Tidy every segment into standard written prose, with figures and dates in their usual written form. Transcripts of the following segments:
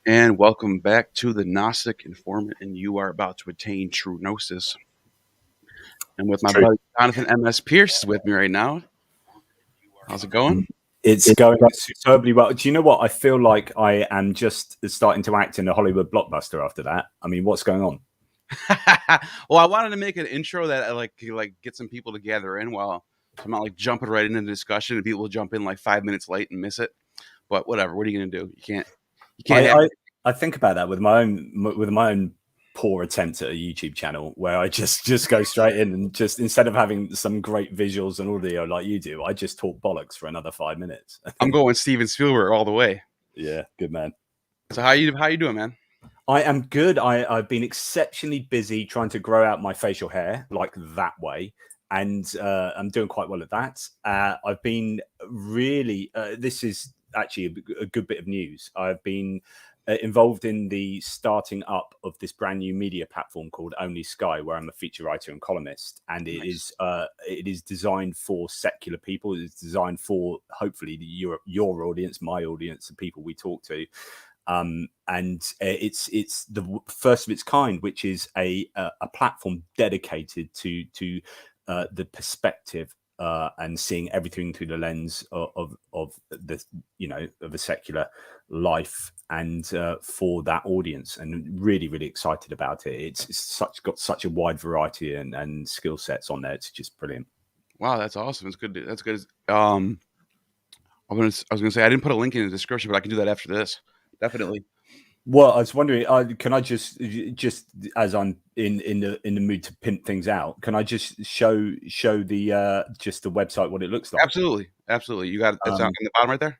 And welcome back to the Gnostic Informant, and you are about to attain true gnosis. And with my buddy Jonathan M.S. Pierce is with me right now. How's it going? It's going superbly well. Do you know what? I feel like I am just starting to act in a Hollywood blockbuster after that. I mean, what's going on? Well, I wanted to make an intro that like get some people to gather in while I'm not like jumping right into the discussion and people will jump in like 5 minutes late and miss it. But whatever, what are you gonna do? You can't I think about that with my own poor attempt at a YouTube channel where I just go straight in and just instead of having some great visuals and audio like you do, I just talk bollocks for another 5 minutes. I'm going Steven Spielberg all the way. Yeah, good man. So how you doing, man? I am good. I've been exceptionally busy trying to grow out my facial hair like that way. And I'm doing quite well at that. I've been really, this is actually a good bit of news. I've been involved in the starting up of this brand new media platform called Only Sky, where I'm a feature writer and columnist. And it is designed for secular people. It's designed for hopefully your audience, my audience, the people we talk to. And it's the first of its kind, which is a platform dedicated to the perspective and seeing everything through the lens of the of a secular life, and for that audience, and really excited about it. It's got such a wide variety and skill sets on there. It's just brilliant. Wow, that's awesome. It's good. That's good. I was gonna say I didn't put a link in the description, but I can do that after this. Definitely. Well, I was wondering, can I just as I'm in the mood to pimp things out, can I just show the just the website what it looks like? Absolutely. You got it. It's in the bottom right there.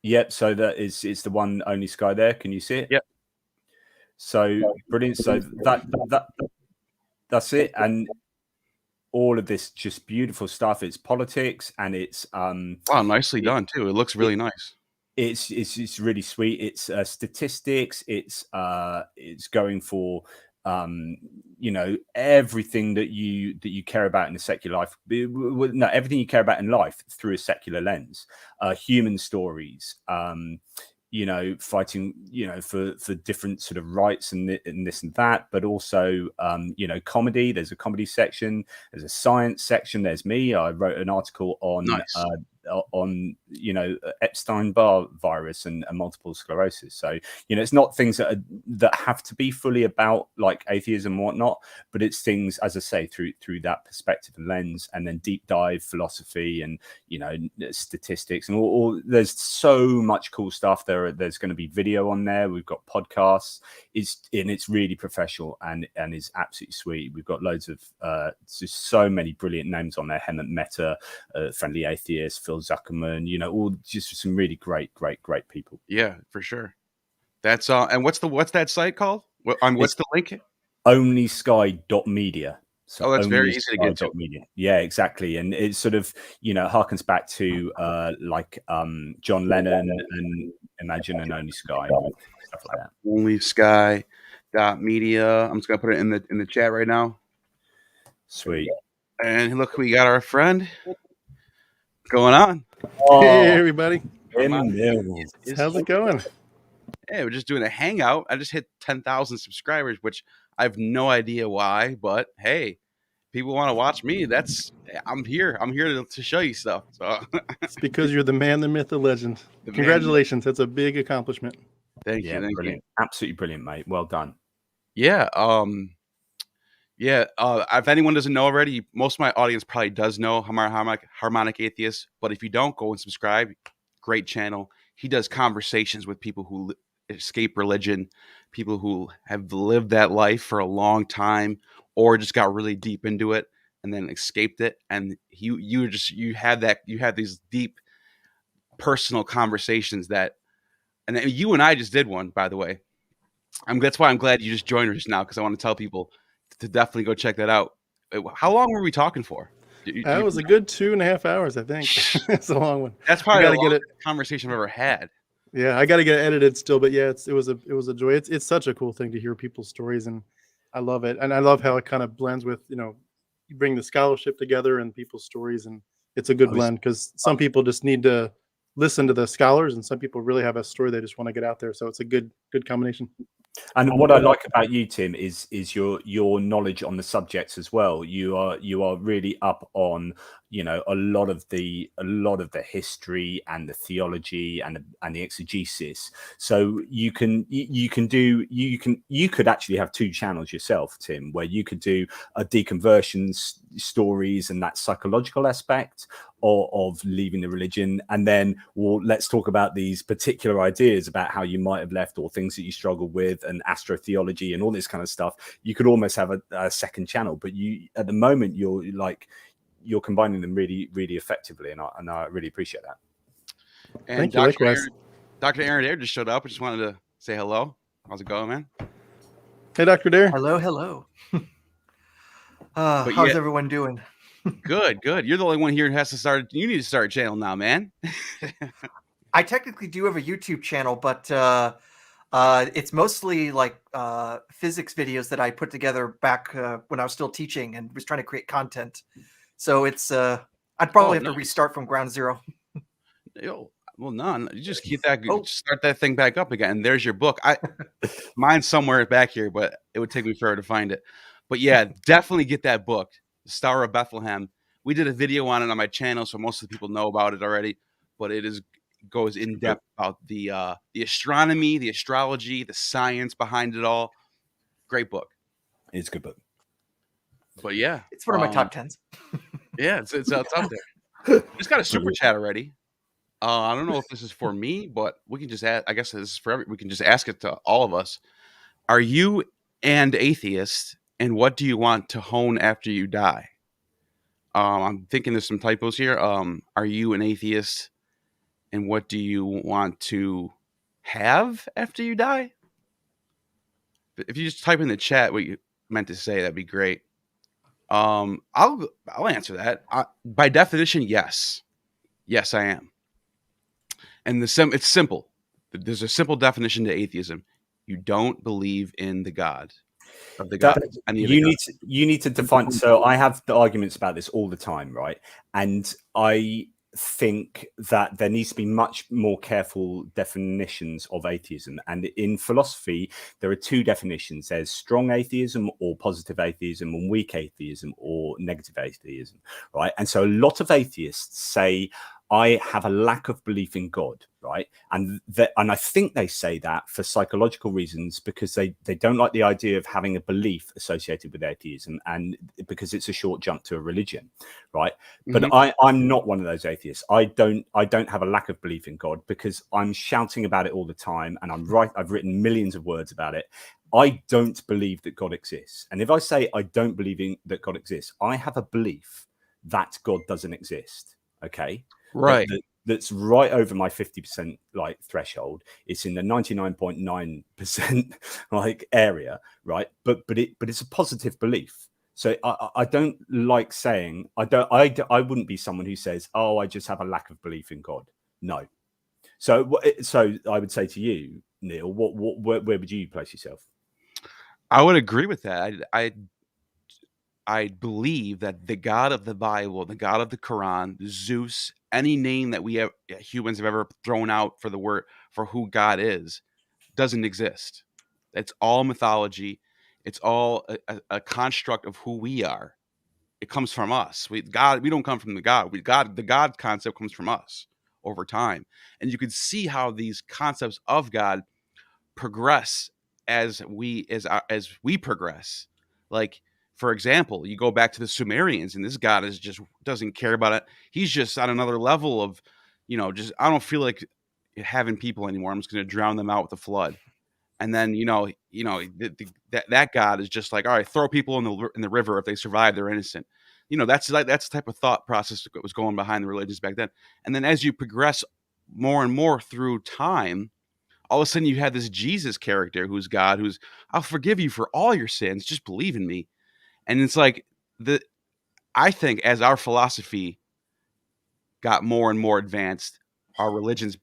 Yep. So it's the one Only Sky there. Can you see it? Yep. So brilliant. So that's it, and all of this just beautiful stuff. It's politics, and it's wow, nicely done too. It looks really nice. It's really sweet. It's statistics. It's going for everything that you care about in a secular life. No, everything you care about in life through a secular lens. Human stories. Fighting for different sort of rights and this and that, but also comedy. There's a comedy section. There's a science section. There's me. I wrote an article on nice. On Epstein-Barr virus and multiple sclerosis. So it's not things that have to be fully about like atheism and whatnot, but it's things, as I say, through that perspective and lens, and then deep dive philosophy and statistics and all. There's so much cool stuff there. There's going to be video on there. We've got podcasts. It's really professional and is absolutely sweet. We've got loads of just so many brilliant names on there. Hellenic Meta, Friendly Atheist, Phil Zuckerman, all just some really great people. Yeah, for sure. That's and what's that site called? What's the link? Onlysky.media. So that's very easy to get to. Media. Yeah, exactly. And it sort of, harkens back to John Lennon and Imagine and Only Sky, stuff like that. Onlysky.media. I'm just gonna put it in the chat right now. Sweet. And look, we got our friend going on. Hey everybody. How's it going? Hey, we're just doing a hangout. I just hit 10,000 subscribers, which I have no idea why, but hey, people want to watch me. I'm here to show you stuff. So it's because you're the man, the myth, the legend. Congratulations. That's a big accomplishment. Thank you. Brilliant. Absolutely brilliant, mate. Well done. Yeah. If anyone doesn't know already, most of my audience probably does know Harmonic Atheist, but if you don't, go and subscribe. Great channel. He does conversations with people who escape religion, people who have lived that life for a long time or just got really deep into it and then escaped it. And you had these deep personal conversations and you and I just did one, by the way. That's why I'm glad you just joined us now, because I want to tell people to definitely go check that out. How long were we talking for? It was a good 2.5 hours, I think. It's a long one. That's probably the longest conversation I've ever had. Yeah, I got to get it edited still, but yeah, it was a joy. It's such a cool thing to hear people's stories, and I love it. And I love how it kind of blends with, you bring the scholarship together and people's stories, and it's a good blend, because some people just need to listen to the scholars, and some people really have a story they just want to get out there. So it's a good combination. And what I like about you, Tim, is your knowledge on the subjects as well. You are really up on, you know, a lot of the history and the theology and the exegesis. So you could actually have two channels yourself, Tim, where you could do a deconversion stories and that psychological aspect of leaving the religion, and then let's talk about these particular ideas about how you might have left or things that you struggled with and astrotheology and all this kind of stuff. You could almost have a second channel, but you at the moment you're combining them really, really effectively, and I really appreciate that. And thank you. Likewise. Dr. Aaron Dare just showed up. I just wanted to say hello. How's it going, man? Hey, Dr. Dare. Hello. How's everyone doing? Good. You're the only one here who has to start. You need to start a channel now, man. I technically do have a YouTube channel, but it's mostly like physics videos that I put together back when I was still teaching and was trying to create content. So it's I'd probably have to restart from ground zero. Well, no, you just keep that. Start that thing back up again. And there's your book. Mine's somewhere back here, but it would take me forever to find it. But yeah, definitely get that book, The Star of Bethlehem. We did a video on it on my channel, so most of the people know about it already. But it goes in depth about the astronomy, the astrology, the science behind it all. Great book. It's a good book. But yeah, it's one of my top 10s. Yeah, it's up there. Just got a super chat already. I don't know if this is for me, but we can just ask. I guess this is for we can just ask it to all of us. Are you an atheist, and what do you want to hone after you die? I'm thinking there's some typos here. Are you an atheist, and what do you want to have after you die? If you just type in the chat what you meant to say, that'd be great. I'll answer that. By definition, yes, I am. And it's simple. There's a simple definition to atheism. You don't believe in the God of the God. You need to define. So I have the arguments about this all the time, right? And I think that there needs to be much more careful definitions of atheism. And in philosophy, there are two definitions. There's strong atheism or positive atheism, and weak atheism or negative atheism, right? And so a lot of atheists say, I have a lack of belief in God, right? And I think they say that for psychological reasons, because they don't like the idea of having a belief associated with atheism, and because it's a short jump to a religion, right? Mm-hmm. But I'm not one of those atheists. I don't have a lack of belief in God, because I'm shouting about it all the time, and I've written millions of words about it. I don't believe that God exists. And if I say I don't believe that God exists, I have a belief that God doesn't exist, okay? Right. That's right over my 50% like threshold. It's in the 99.9% like area, right? But it's a positive belief. So I don't like saying I wouldn't be someone who says, oh, I just have a lack of belief in God. No. So I would say to you, Neil, where would you place yourself? I would agree with that. I believe that the God of the Bible, the God of the Quran, Zeus, any name that humans have ever thrown out for the word for who God is, doesn't exist. It's all mythology. It's all a construct of who we are. It comes from us. We don't come from the God. The God concept comes from us over time. And you can see how these concepts of God progress as we progress. Like, for example, you go back to the Sumerians, and this God doesn't care about it. He's just on another level of, I don't feel like having people anymore. I'm just going to drown them out with a flood. And then, that God is just like, all right, throw people in the river. If they survive, they're innocent. That's the type of thought process that was going behind the religions back then. And then as you progress more and more through time, all of a sudden you have this Jesus character who's God, who's, I'll forgive you for all your sins. Just believe in me. And it's like I think as our philosophy got more and more advanced, our religions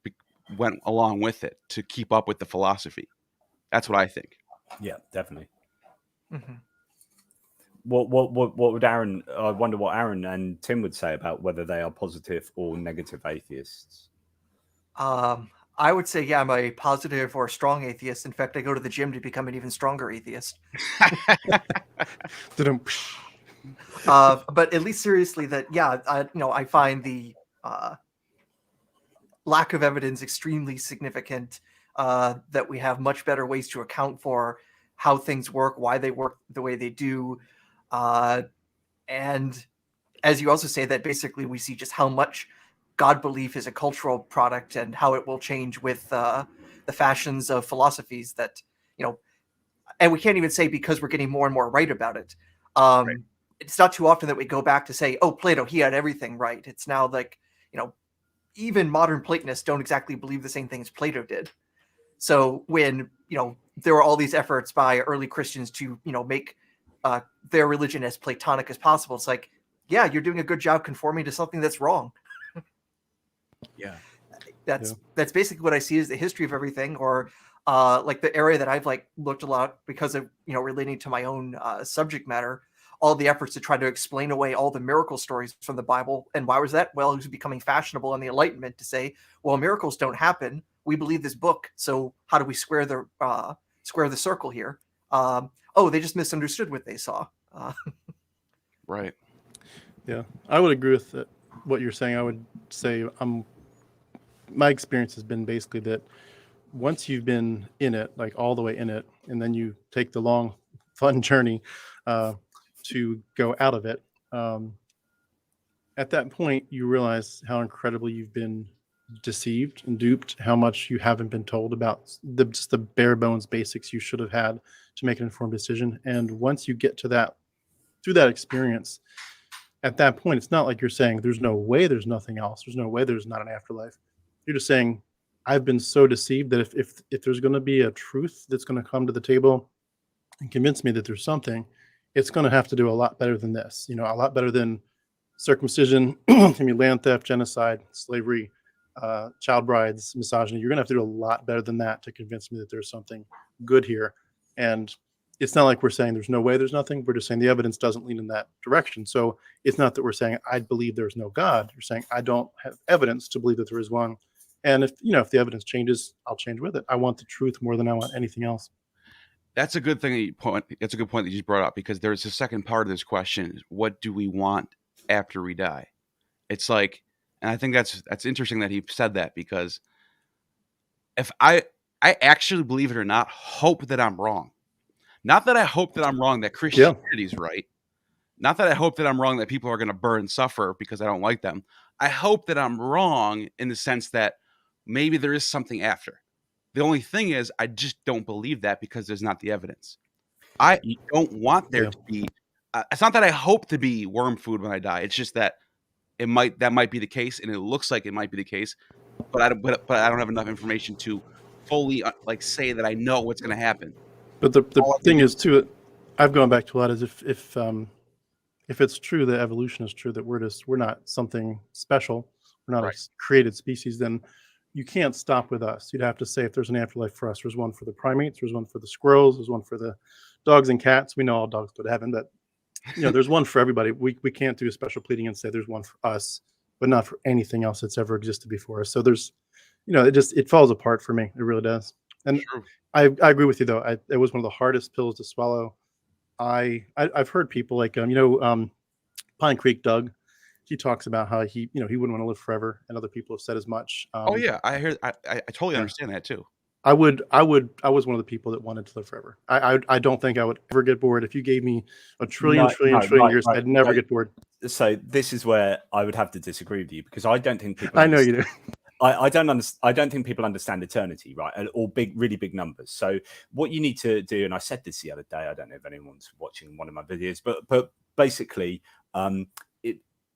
went along with it to keep up with the philosophy. That's what I think. Yeah, definitely. Mm-hmm. What would Aaron? I wonder what Aaron and Tim would say about whether they are positive or negative atheists. I would say, yeah, I'm a positive or strong atheist. In fact, I go to the gym to become an even stronger atheist. But at least seriously, that yeah, I find the lack of evidence extremely significant. That we have much better ways to account for how things work, why they work the way they do, and as you also say, that basically we see just how much God belief is a cultural product and how it will change with the fashions of philosophies that, and we can't even say because we're getting more and more right about it. Right. It's not too often that we go back to say, oh, Plato, he had everything right. It's now like, even modern Platonists don't exactly believe the same thing as Plato did. So when, there were all these efforts by early Christians to, make their religion as Platonic as possible, it's like, yeah, you're doing a good job conforming to something that's wrong. Yeah. That's basically what I see as the history of everything, or like the area that I've looked a lot because of, relating to my own subject matter, all the efforts to try to explain away all the miracle stories from the Bible. And why was that? Well, it was becoming fashionable in the Enlightenment to say, well, miracles don't happen. We believe this book. So how do we square the circle here? They just misunderstood what they saw. Right. Yeah, I would agree with what you're saying. I would say my experience has been basically that once you've been in it, like all the way in it, and then you take the long, fun journey to go out of it, at that point, you realize how incredibly you've been deceived and duped, how much you haven't been told about just the bare bones basics you should have had to make an informed decision. And once you get to that, through that experience, at that point, it's not like you're saying there's no way there's nothing else. There's no way there's not an afterlife. You're just saying, I've been so deceived that if there's going to be a truth that's going to come to the table and convince me that there's something, it's going to have to do a lot better than this. A lot better than circumcision, land theft, genocide, slavery, child brides, misogyny. You're going to have to do a lot better than that to convince me that there's something good here. And it's not like we're saying there's no way there's nothing. We're just saying the evidence doesn't lean in that direction. So it's not that we're saying I believe there's no God. You're saying I don't have evidence to believe that there is one. And if the evidence changes, I'll change with it. I want the truth more than I want anything else. That's a good thing. That's a good point that you just brought up, because there's a second part of this question: what do we want after we die? It's like, and I think that's interesting that he said that, because if I actually, believe it or not, hope that I'm wrong. Not that I hope that I'm wrong that Christianity is right. Not that I hope that I'm wrong that people are going to burn and suffer because I don't like them. I hope that I'm wrong in the sense that maybe there is something after. The only thing is, I just don't believe that because there's not the evidence. I don't want there to be. It's not that I hope to be worm food when I die. It's just that that might be the case, and it looks like it might be the case, but I don't have enough information to fully say that I know what's going to happen. But the thing is too, I've gone back to a lot, is if it's true that evolution is true, that we're not something special, we're not a created species, then you can't stop with us. You'd have to say, if there's an afterlife for us, there's one for the primates, there's one for the squirrels, there's one for the dogs and cats. We know all dogs go to heaven, but there's one for everybody. We can't do a special pleading and say there's one for us, but not for anything else that's ever existed before us. So there's, it falls apart for me. It really does. And I agree with you, though. It was one of the hardest pills to swallow. I've heard people Pine Creek Doug. He talks about how he wouldn't want to live forever, and other people have said as much. I totally understand that too. I was one of the people that wanted to live forever. I don't think I would ever get bored. If you gave me a trillion years, I'd never get bored. So this is where I would have to disagree with you, because I don't think people. I know you do. I don't think people understand eternity, right? Or really big numbers. So what you need to do, and I said this the other day, I don't know if anyone's watching one of my videos, but basically,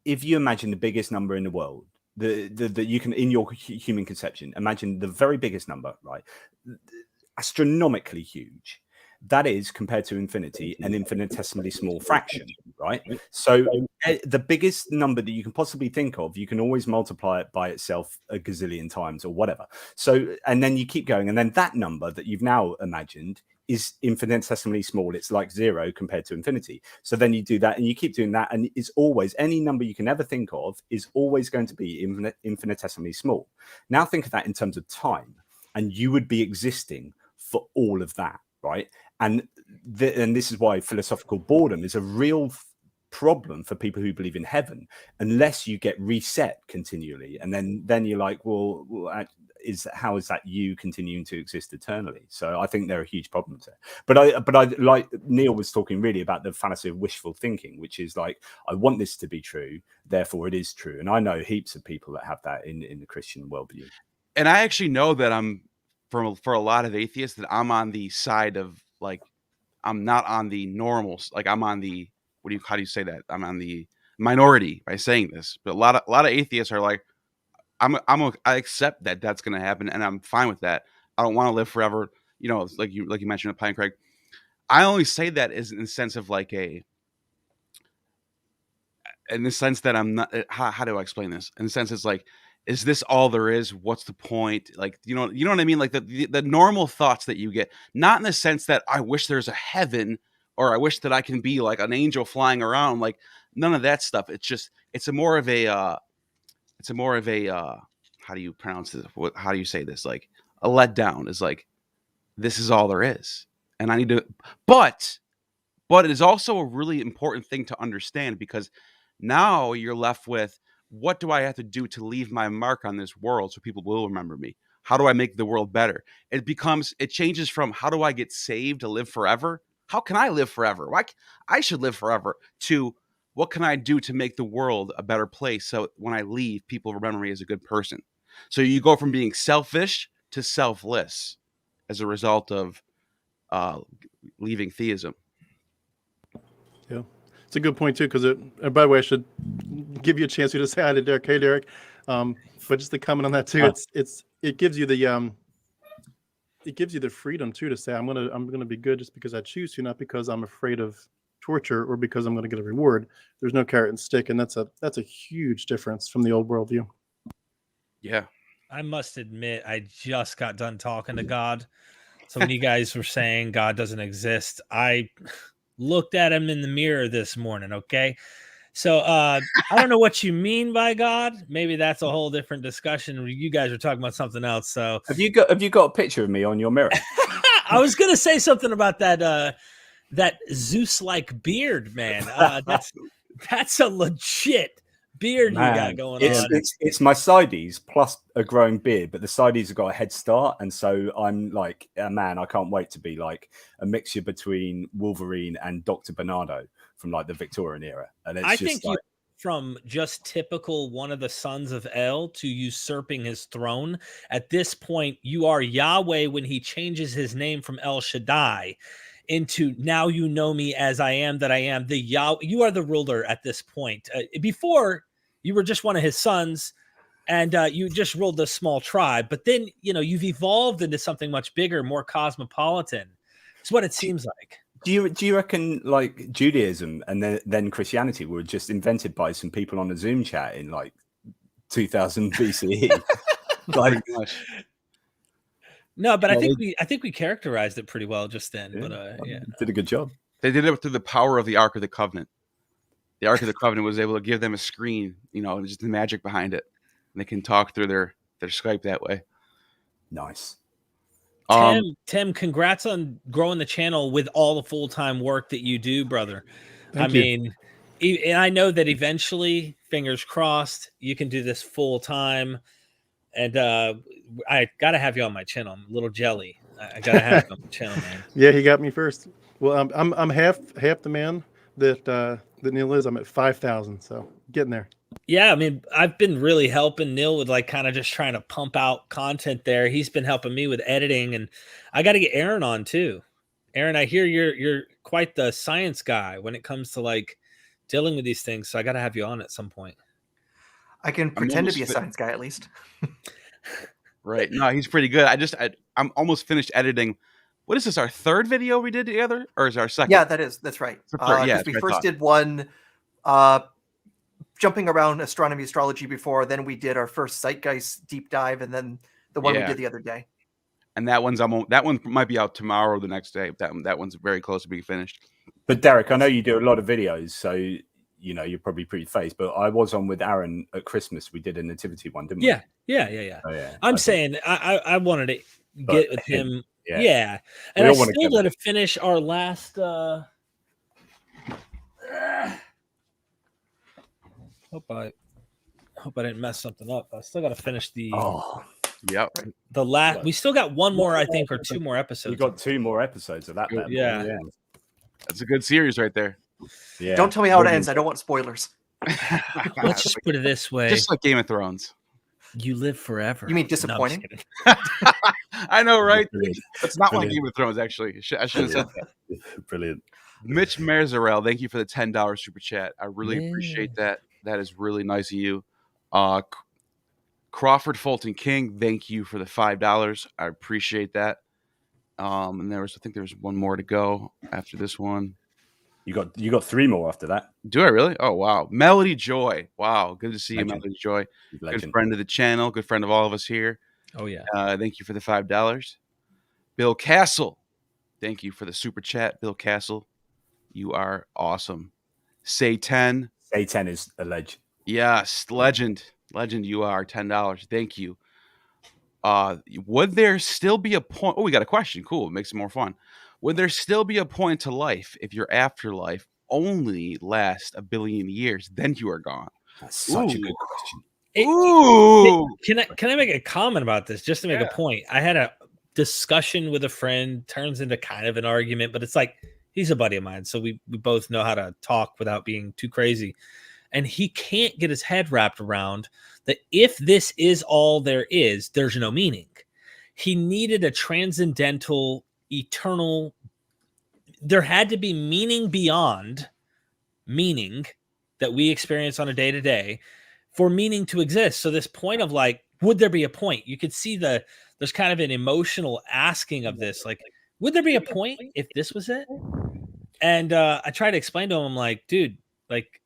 if you imagine the biggest number in the world, that you can, in your human conception, imagine the very biggest number, right? Astronomically huge. That is, compared to infinity, an infinitesimally small fraction, right? So the biggest number that you can possibly think of, you can always multiply it by itself a gazillion times or whatever. So, and then you keep going, and then that number that you've now imagined is infinitesimally small. It's like 0 compared to infinity. So then you do that and you keep doing that, and it's always, any number you can ever think of is always going to be infinitesimally small. Now think of that in terms of time, and you would be existing for all of that, right? And this is why philosophical boredom is a real problem for people who believe in heaven, unless you get reset continually, and then you're like, well, how is that you continuing to exist eternally? So I think there are huge problems there. But I like Neil was talking really about the fallacy of wishful thinking, which is like, I want this to be true, therefore it is true. And I know heaps of people that have that in the Christian worldview. And I actually know that I'm for a lot of atheists that I'm on the side of, like, I'm not on the normals. Like, I'm on the, how do you say that? I'm on the minority by saying this. But a lot of atheists are like, I accept that that's going to happen, and I'm fine with that. I don't want to live forever. You know, like you mentioned with Pine Craig. I only say that is in the sense of like in the sense that I'm not. How do I explain this? In the sense it's like, is this all there is? What's the point? Like, you know what I mean? Like the normal thoughts that you get, not in the sense that I wish there's a heaven, or I wish that I can be like an angel flying around. Like, none of that stuff. It's just, it's a more of a how do you pronounce this? How do you say this? Like, a letdown is like, this is all there is. And I need to, but it is also a really important thing to understand, because now you're left with, what do I have to do to leave my mark on this world so people will remember me? How do I make the world better? It changes from, how do I get saved to live forever? How can I live forever? I should live forever, to, what can I do to make the world a better place so when I leave, people remember me as a good person? So you go from being selfish to selfless as a result of leaving theism. Yeah, it's a good point too. Because by the way, I should give you a chance to say hi to Derek. Hey, Derek. But just to comment on that too, it gives you the freedom too to say, I'm gonna be good just because I choose to, not because I'm afraid of torture or because I'm going to get a reward. There's no carrot and stick, and that's a huge difference from the old worldview. Yeah, I must admit, I just got done talking to God. So when you guys were saying God doesn't exist, I looked at him in the mirror this morning. Okay, so I don't know what you mean by God. Maybe that's a whole different discussion. You guys are talking about something else. So have you got a picture of me on your mirror? I was gonna say something about that. That Zeus-like beard, man. That's a legit beard, man, you got going on. It's my sides plus a growing beard, but the sides have got a head start, and so I'm like, man, I can't wait to be like a mixture between Wolverine and Dr. Bernardo from like the Victorian era. And it's from just typical one of the sons of El to usurping his throne. At this point, you are Yahweh when he changes his name from El Shaddai into, now you know me as I am that I am. You are the ruler at this point. Before, you were just one of his sons, and you just ruled a small tribe. But then, you've evolved into something much bigger, more cosmopolitan. It's what it seems like. Do you reckon like Judaism and then Christianity were just invented by some people on a Zoom chat in like 2000 BCE? Like, no, but I think we characterized it pretty well just then. Yeah, but did a good job. They did it through the power of the Ark of the Covenant. The Ark of the Covenant was able to give them a screen, just the magic behind it, and they can talk through their Skype that way. Nice. Tim, congrats on growing the channel with all the full-time work that you do, brother. Thank you. And I know that eventually, fingers crossed, you can do this full-time. And I gotta have you on my channel. I'm a little jelly. I gotta have you on my channel, man. Yeah, he got me first. Well, I'm half the man that Neil is. I'm at 5,000, so getting there. Yeah, I mean, I've been really helping Neil with like kind of just trying to pump out content there. He's been helping me with editing, and I got to get Aaron on too. Aaron, I hear you're quite the science guy when it comes to like dealing with these things. So I got to have you on at some point. I can pretend to be a science guy at least. Right. No, he's pretty good. I'm almost finished editing. What is this? Our third video we did together, or is our second? Yeah, that's right. Yeah, we first did one jumping around astronomy, astrology before. Then we did our first Zeitgeist deep dive, and then the one we did the other day. and that one might be out tomorrow or the next day. That one's very close to being finished. But Derek, I know you do a lot of videos, so you know you're probably pretty phased. But I was on with Aaron at Christmas. We did a nativity one, didn't we? Yeah. Oh, yeah. I'm saying I wanted to get with him. Yeah. And I still got to finish our last. Hope I didn't mess something up. I still got to finish the. Oh. Yep. The last. We still got one more, I think, or two more episodes. We got 2 more episodes of that. Yeah. That's a good series right there. Yeah. Don't tell me how it ends. I don't want spoilers. Let's just put it this way. Just like Game of Thrones. You live forever. You mean disappointing? No, I know, right? It's not like Game of Thrones, actually. I should have said that. Brilliant. Mitch Merzarel, thank you for the $10 super chat. I really appreciate that. That is really nice of you. Crawford Fulton King, thank you for the $5. I appreciate that. And I think there was one more to go after this one. You got 3 more after that. Do I really? Oh wow. Melody Joy. Wow. Good to see you, Melody Joy. Legend. Good friend of the channel, good friend of all of us here. Oh yeah. Thank you for the $5. Bill Castle. Thank you for the super chat. Bill Castle. You are awesome. Say 10. Say 10 is a legend. Yes, legend. Legend you are. $10. Thank you. Would there still be a point? Oh, we got a question. Cool. It makes it more fun. Would there still be a point to life if your afterlife only lasts 1 billion years? Then you are gone. That's such a good question. Can I make a comment about this just to make a point? I had a discussion with a friend, turns into kind of an argument, but it's like he's a buddy of mine, so we both know how to talk without being too crazy. And he can't get his head wrapped around that if this is all there is, there's no meaning. He needed a transcendental, eternal. There had to be meaning beyond meaning that we experience on a day-to-day for meaning to exist. So this point of like, would there be a point? You could see there's kind of an emotional asking of this, like, would there be a point if this was it? And I tried to explain to him, I'm like, dude, like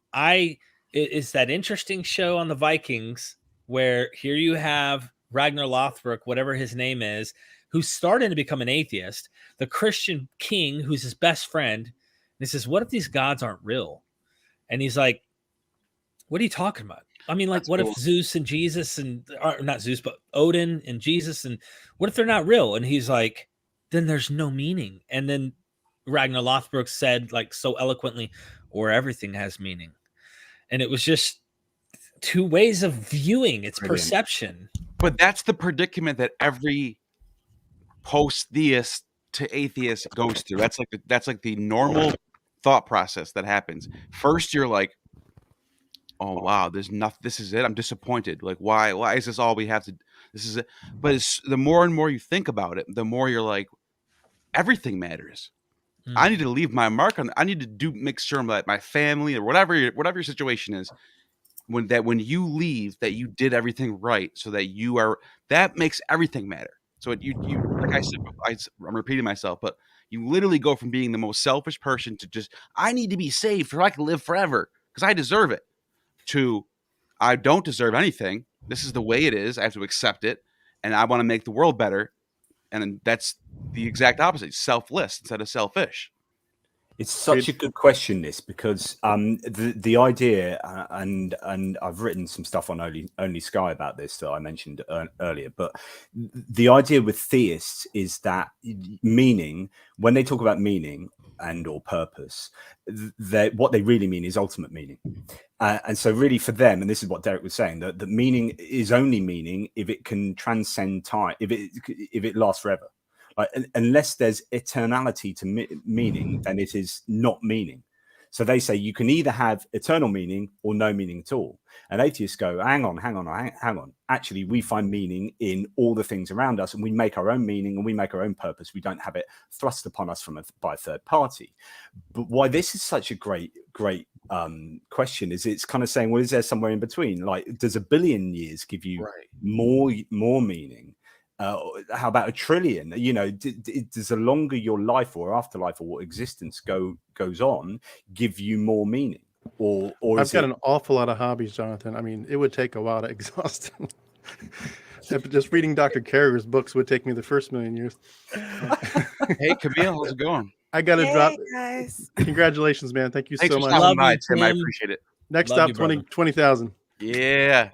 it's that interesting show on the Vikings where here you have Ragnar Lothbrok, whatever his name is, who's starting to become an atheist, the Christian king who's his best friend. And he says, what if these gods aren't real? And he's like, what are you talking about? I mean, like, what if Zeus and Jesus not Zeus, but Odin and Jesus, and what if they're not real? And he's like, then there's no meaning. And then Ragnar Lothbrok said, like, so eloquently, or everything has meaning. And it was just 2 ways of viewing its perception. But that's the predicament that every post-theist to atheist goes through. That's like the normal thought process that happens. First, you're like, oh wow, there's nothing. This is it. I'm disappointed. Like, why is this all we have to? This is it. But the more and more you think about it, the more you're like, everything matters. I need to leave my mark on. I need to make sure that my family or whatever your situation is, when you leave, that you did everything right, so that that makes everything matter. So you like I said, I'm repeating myself, but you literally go from being the most selfish person to just, I need to be saved so I can live forever because I deserve it, to I don't deserve anything. This is the way it is. I have to accept it, and I want to make the world better. And that's the exact opposite. Selfless instead of selfish. It's such a good question, this, because the idea, and I've written some stuff on Only Sky about this that I mentioned earlier, but the idea with theists is that meaning, when they talk about meaning and or purpose, what they really mean is ultimate meaning. And so really for them, and this is what Derek was saying, that meaning is only meaning if it can transcend time, if it lasts forever. Like, unless there's eternality to meaning, then it is not meaning. So they say you can either have eternal meaning or no meaning at all. And atheists go, hang on. Actually, we find meaning in all the things around us, and we make our own meaning and we make our own purpose. We don't have it thrust upon us by a third party. But why this is such a great question is it's kind of saying, well, is there somewhere in between? Like, does 1 billion years give you more meaning? How about 1 trillion? You know, does the longer your life or afterlife or existence goes on give you more meaning? Or I've got an awful lot of hobbies, Jonathan. I mean, it would take a while to exhaust them. Just reading Dr. Carrier's books would take me the first million years. Hey, Camille, how's it going? I got to Hey, drop. guys. Congratulations, man. Thank you Thanks so for much. stopping Love by, you, Tim. I Tim. appreciate it. Next Love stop, you, brother. 20,000. Yeah.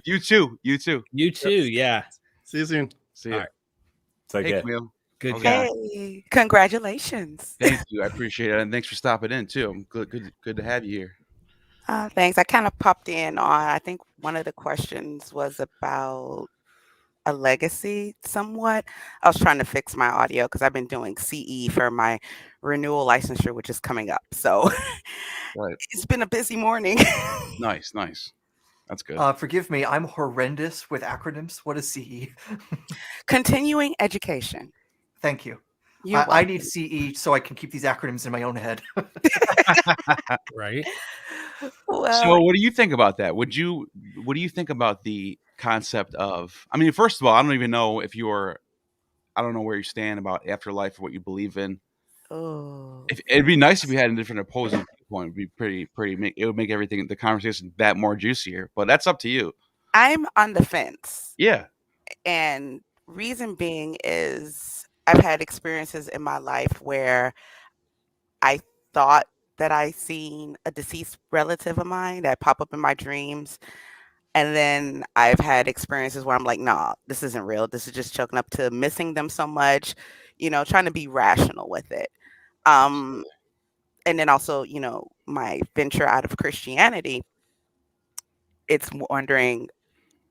You too. You too. You too. Yeah. See you soon. See you. All right. Take Hey, care. Camille. Good Okay. guy. Hey, congratulations. Thank you. I appreciate it. And thanks for stopping in too. I'm good to have you here. Thanks. I kind of popped in on, I think one of the questions was about a legacy somewhat. I was trying to fix my audio because I've been doing CE for my renewal licensure, which is coming up. So Right. it's been a busy morning. Nice. That's good. Forgive me, I'm horrendous with acronyms. What is CE? Continuing education. Thank you. You're I need welcome. CE so I can keep these acronyms in my own head. Right. Well, So what do you think about that? What do you think about the concept of, I mean, first of all, I don't even know if I don't know where you stand about afterlife or what you believe in. oh, It'd be nice if you had a different opposing point. It'd be pretty, it would make everything, the conversation that more juicier, but that's up to you. I'm on the fence. Yeah. And reason being is I've had experiences in my life where I thought that I seen a deceased relative of mine that pop up in my dreams. And then I've had experiences where I'm like, nah, this isn't real. This is just choking up to missing them so much, trying to be rational with it. And then also, my venture out of Christianity, it's wondering,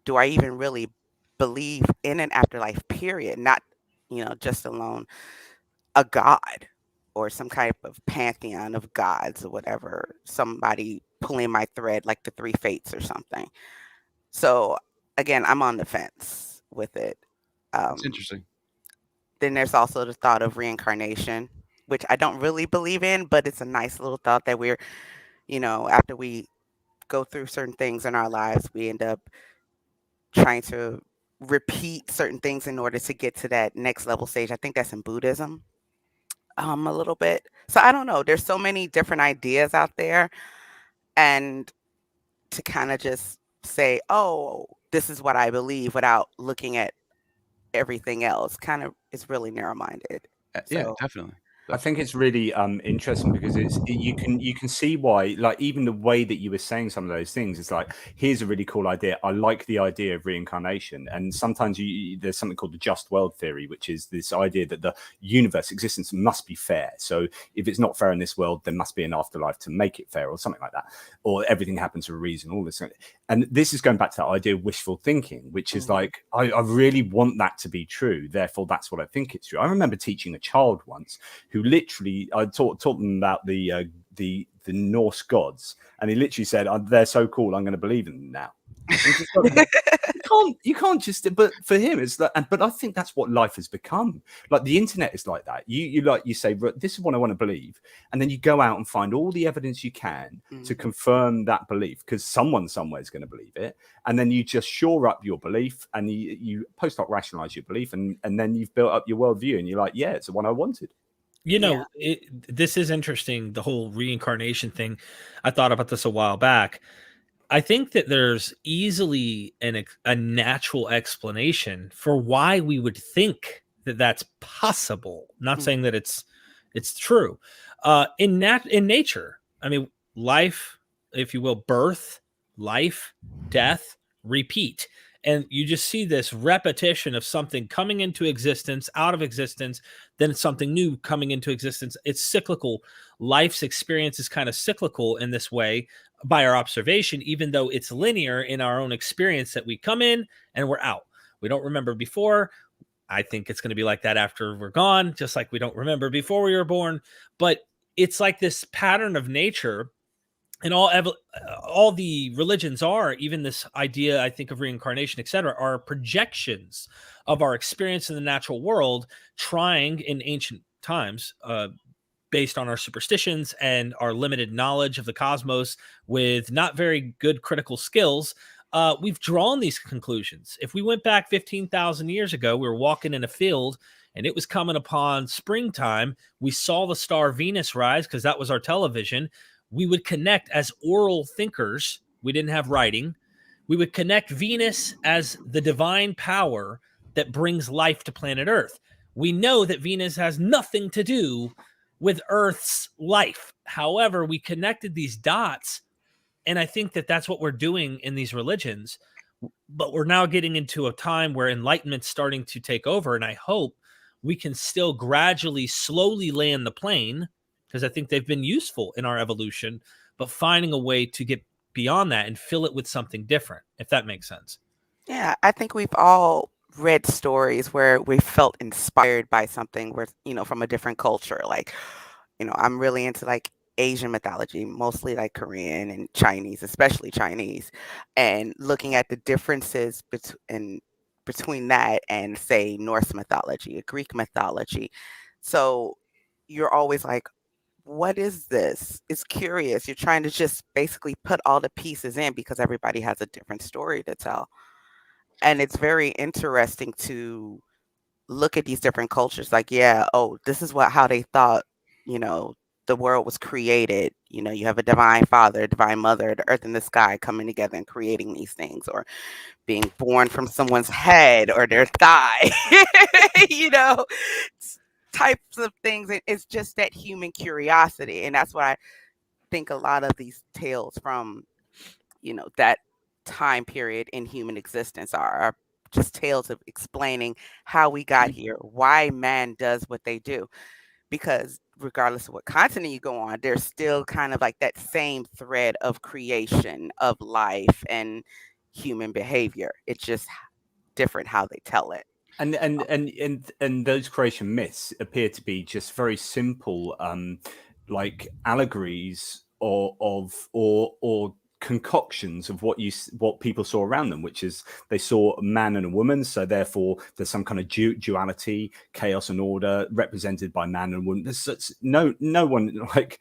do I even really believe in an afterlife, period? Not, just alone a God or some kind of pantheon of gods or whatever, somebody pulling my thread like the three fates or something. So again, I'm on the fence with it. It's interesting. Then there's also the thought of reincarnation, which I don't really believe in, but it's a nice little thought that we're, after we go through certain things in our lives, we end up trying to repeat certain things in order to get to that next level stage. I think that's in Buddhism, a little bit. So I don't know. There's so many different ideas out there, and to kind of just say, oh, this is what I believe without looking at everything else kind of is really narrow-minded. Yeah, So definitely. I think it's really interesting because you can see why, like, even the way that you were saying some of those things, it's like, here's a really cool idea. I like the idea of reincarnation. And sometimes there's something called the just world theory, which is this idea that the universe existence must be fair. So if it's not fair in this world, there must be an afterlife to make it fair, or something like that, or everything happens for a reason, all this. And this is going back to that idea of wishful thinking, which is like, I really want that to be true, therefore that's what I think it's true. I remember teaching a child once who literally, I taught them about the Norse gods, and he literally said, they're so cool, I'm going to believe in them now. You can't just, but for him it's that. But I think that's what life has become. Like the internet is like that. You say, this is what I want to believe, and then you go out and find all the evidence you can to confirm that belief, because someone somewhere is going to believe it, and then you just shore up your belief, and you post hoc rationalize your belief, and then you've built up your worldview, and you're like, yeah, it's the one I wanted. This is interesting, the whole reincarnation thing. I thought about this a while back. I think that there's easily a natural explanation for why we would think that that's possible. Not saying that it's true. In nature, I mean, life, if you will, birth, life, death, repeat. And you just see this repetition of something coming into existence, out of existence, then something new coming into existence. It's cyclical. Life's experience is kind of cyclical in this way by our observation, even though it's linear in our own experience, that we come in and we're out. We don't remember before. I think it's going to be like that after we're gone, just like we don't remember before we were born. But it's like this pattern of nature. And all the religions are, even this idea, I think, of reincarnation, etc., are projections of our experience in the natural world, trying in ancient times, based on our superstitions and our limited knowledge of the cosmos with not very good critical skills, we've drawn these conclusions. If we went back 15,000 years ago, we were walking in a field and it was coming upon springtime. We saw the star Venus rise because that was our television. We would connect as oral thinkers. We didn't have writing. we would connect Venus as the divine power that brings life to planet Earth. We know that Venus has nothing to do with Earth's life. However, we connected these dots, and I think that that's what we're doing in these religions. But we're now getting into a time where enlightenment's starting to take over, and I hope we can still gradually, slowly land the plane, because I think they've been useful in our evolution, but finding a way to get beyond that and fill it with something different, if that makes sense. Yeah, I think we've all read stories where we felt inspired by something where, from a different culture. Like, I'm really into like Asian mythology, mostly like Korean and Chinese, especially Chinese, and looking at the differences between that and, say, Norse mythology, or Greek mythology. So you're always like, what is this? It's curious. You're trying to just basically put all the pieces in because everybody has a different story to tell. And it's very interesting to look at these different cultures. Like, this is how they thought, the world was created. You have a divine father, a divine mother, the earth and the sky coming together and creating these things, or being born from someone's head or their thigh, types of things. It's just that human curiosity. And that's what I think a lot of these tales from, that time period in human existence are just tales of explaining how we got here, why man does what they do. Because regardless of what continent you go on, there's still kind of like that same thread of creation, of life and human behavior. It's just different how they tell it. And those creation myths appear to be just very simple, like allegories or concoctions of what people saw around them, which is they saw a man and a woman, so therefore there's some kind of duality, chaos and order represented by man and woman. There's no one like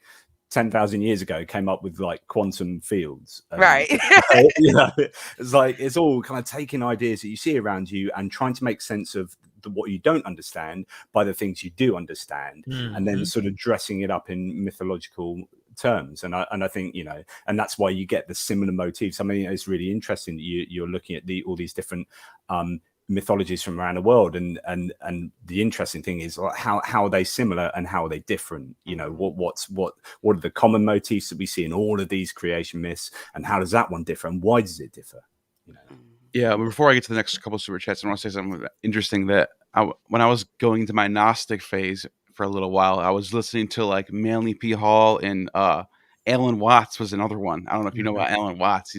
10,000 years ago came up with like quantum fields, right? It's like it's all kind of taking ideas that you see around you and trying to make sense of what you don't understand by the things you do understand, and then sort of dressing it up in mythological terms. And I think, and that's why you get the similar motifs. I mean, it's really interesting that you're looking at all these different mythologies from around the world, and the interesting thing is how are they similar and how are they different? What are the common motifs that we see in all of these creation myths, and how does that one differ, and why does it differ? Yeah, but before I get to the next couple of super chats, I want to say something interesting that when I was going into my Gnostic phase for a little while, I was listening to like Manly P. Hall, and Alan Watts was another one. I don't know if you know about Alan Watts.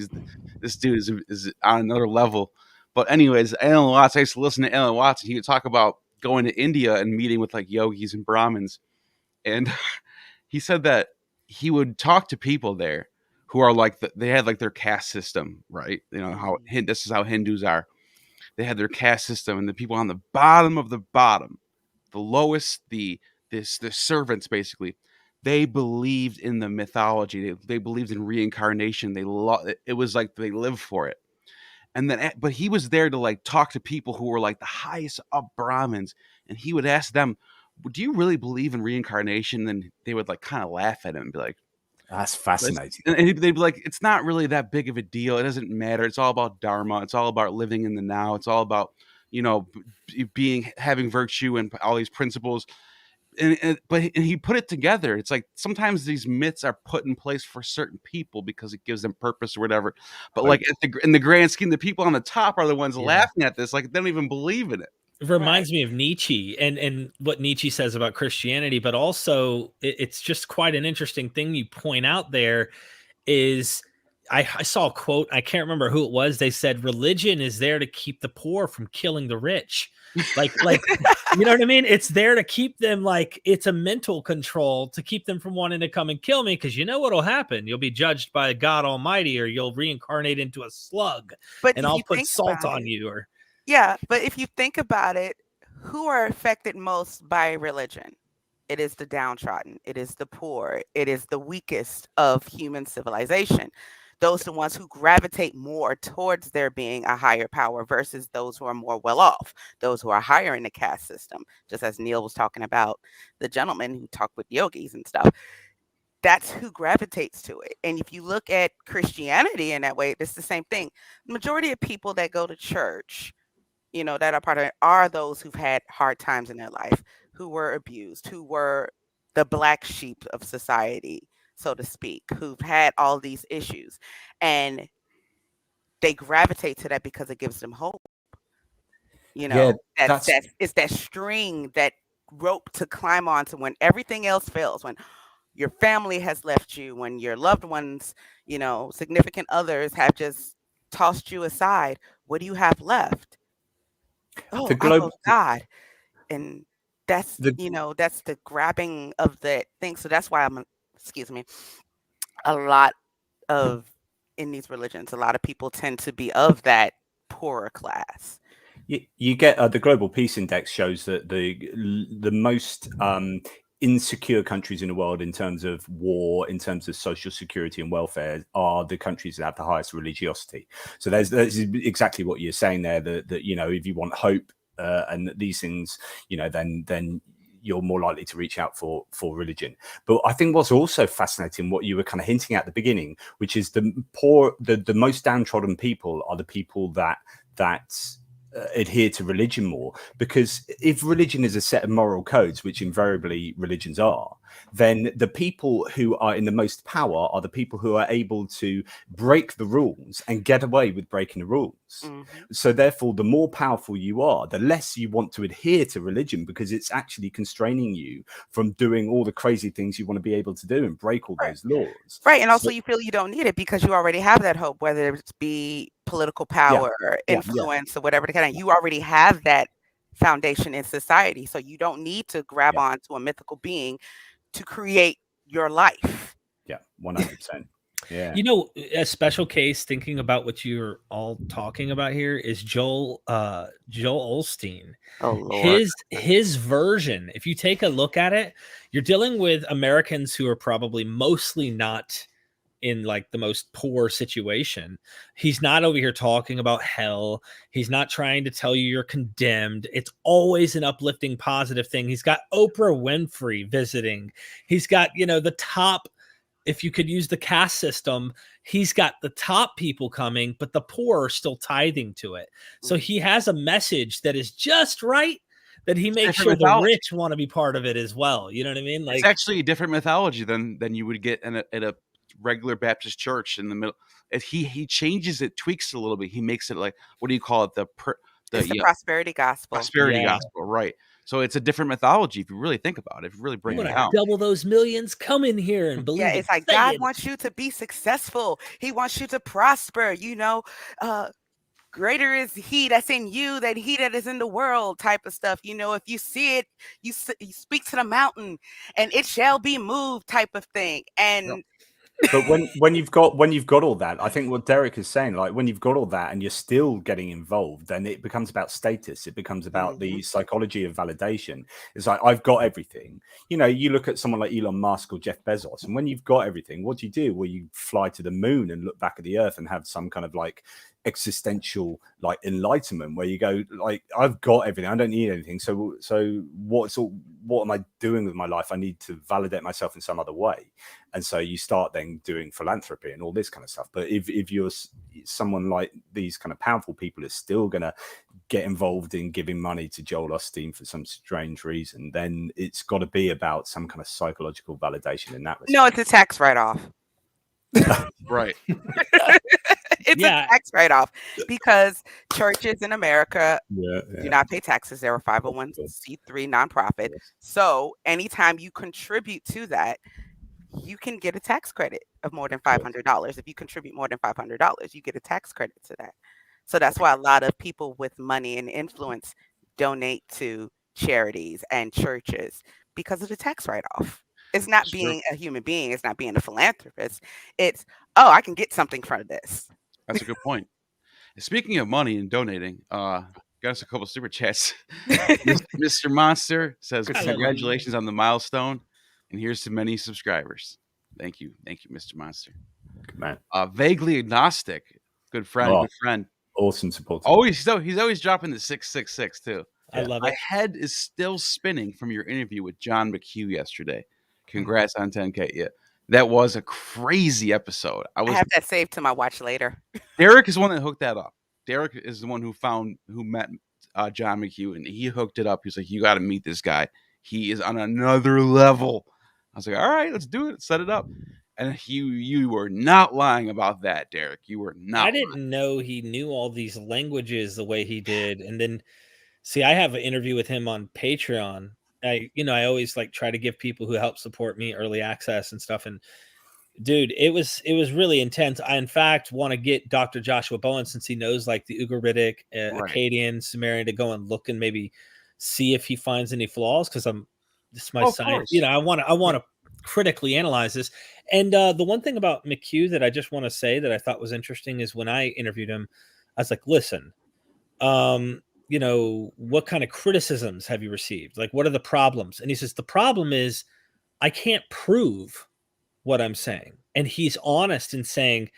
This dude is on another level. But anyways, Alan Watts, I used to listen to Alan Watts, and he would talk about going to India and meeting with like yogis and Brahmins. And he said that he would talk to people there who are like, they had like their caste system, right? This is how Hindus are. They had their caste system, and the people on the bottom of the bottom, the lowest, the servants basically, they believed in the mythology. They believed in reincarnation. It was like they lived for it. And then, but he was there to like talk to people who were like the highest up Brahmins, and he would ask them, "Do you really believe in reincarnation?" And they would like kind of laugh at him and be like, "That's fascinating." And they'd be like, "It's not really that big of a deal. It doesn't matter. It's all about dharma. It's all about living in the now. It's all about having virtue and all these principles." But he put it together. It's like sometimes these myths are put in place for certain people because it gives them purpose or whatever. But like in the grand scheme, the people on the top are the ones laughing at this. Like they don't even believe in it. It reminds me of Nietzsche and what Nietzsche says about Christianity, but also it's just quite an interesting thing you point out there is I saw a quote. I can't remember who it was. They said religion is there to keep the poor from killing the rich. Like, you know what I mean? It's there to keep them, like, it's a mental control to keep them from wanting to come and kill me. Cause you know what'll happen? You'll be judged by God Almighty, or you'll reincarnate into a slug, and I'll put salt on you. But if you think about it, who are affected most by religion? It is the downtrodden. It is the poor. It is the weakest of human civilization. Those are the ones who gravitate more towards there being a higher power versus those who are more well off, those who are higher in the caste system, just as Neil was talking about the gentleman who talked with yogis and stuff. that's who gravitates to it. And if you look at Christianity in that way, it's the same thing. The majority of people that go to church, you know, that are part of it, are those who've had hard times in their life, who were abused, who were the black sheep of society, so to speak, who've had all these issues. And they gravitate to that because it gives them hope. You know, it's that string, that rope to climb onto when everything else fails, when your family has left you, when your loved ones, you know, significant others have just tossed you aside. What do you have left? Oh, God. And that's, you know, that's the grabbing of that thing. So that's why a lot of, in these religions, a lot of people tend to be of that poorer class. You get the Global Peace Index shows that the most insecure countries in the world in terms of war, in terms of social security and welfare, are the countries that have the highest religiosity. So there's exactly what you're saying there, that you know, if you want hope and these things, you know, then you're more likely to reach out for religion. But I think what's also fascinating, what you were kind of hinting at the beginning, which is the most downtrodden people are the people that adhere to religion more, because if religion is a set of moral codes, which invariably religions are, then the people who are in the most power are the people who are able to break the rules and get away with breaking the rules. So therefore, the more powerful you are, the less you want to adhere to religion, because it's actually constraining you from doing all the crazy things you want to be able to do and break all those laws. Right. And also you feel you don't need it because you already have that hope, whether it be political power or influence or whatever the kind of, you already have that foundation in society. So you don't need to grab onto a mythical being to create your life. 100%. Yeah. You know, a special case, thinking about what you're all talking about here, is Joel Osteen. Oh, Lord. His version, if you take a look at it, you're dealing with Americans who are probably mostly not in like the most poor situation. He's not over here talking about hell. He's not trying to tell you you're condemned. It's always an uplifting, positive thing. He's got Oprah Winfrey visiting. He's got, you know, the top, if you could use the caste system, he's got the top people coming, but the poor are still tithing to it. So he has a message that is just right, that he makes sure the rich want to be part of it as well. You know what I mean? Like, it's actually a different mythology than you would get in a regular Baptist church in the middle. If he changes it, tweaks it a little bit. He makes it like, what do you call it? The prosperity gospel. Prosperity gospel, right? So it's a different mythology if you really think about it. If you really bring it down, double those millions, come in here and believe. Yeah, it's like God wants you to be successful. He wants you to prosper. You know, greater is He that's in you than he that is in the world, type of stuff. You know, if you see it, you speak to the mountain, and it shall be moved, type of thing. And but when you've got all that, I think what Derek is saying, like when you've got all that and you're still getting involved, then it becomes about status. It becomes about the psychology of validation. It's like, I've got everything. You know, you look at someone like Elon Musk or Jeff Bezos, and when you've got everything, what do? Well, you fly to the moon and look back at the earth and have some kind of like existential like enlightenment where you go like, I've got everything, I don't need anything, so what am I doing with my life? I need to validate myself in some other way. And so you start then doing philanthropy and all this kind of stuff. But if you're someone like these kind of powerful people is still going to get involved in giving money to Joel Osteen for some strange reason, then it's got to be about some kind of psychological validation in that respect. No, it's a tax write-off. right. It's a tax write-off because churches in America do not pay taxes. They're a 501c3 nonprofit. So anytime you contribute to that, you can get a tax credit of more than $500. If you contribute more than $500, you get a tax credit to that. So that's why a lot of people with money and influence donate to charities and churches, because of the tax write-off. It's not being a human being. It's not being a philanthropist. It's, I can get something from this. That's a good point. Speaking of money and donating, got us a couple of super chats. Mr. Monster says, congratulations on the milestone, and here's to many subscribers. Thank you, Mr. Monster. Good man. Vaguely agnostic, good friend. Awesome support. He's always dropping the 666 too. I love it. My head is still spinning from your interview with John McHugh yesterday. Congrats on 10K. Yeah. That was a crazy episode. I have that saved to my watch later. Derek is the one that hooked that up. Derek is the one who met John McHugh, and he hooked it up. He's like, you got to meet this guy. He is on another level. I was like, all right, let's do it. Set it up. And you were not lying about that, Derek. You were not. I didn't know he knew all these languages the way he did. And then, see, I have an interview with him on Patreon. I always like try to give people who help support me early access and stuff. And dude, it was really intense. I, in fact, want to get Dr. Joshua Bowen, since he knows like the Ugaritic, Akkadian, Sumerian, to go and look and maybe see if he finds any flaws. Because this is my science. I want to critically analyze this. And the one thing about McHugh that I just want to say that I thought was interesting is when I interviewed him, I was like, listen, what kind of criticisms have you received? Like, what are the problems? And he says, the problem is I can't prove what I'm saying. And he's honest in saying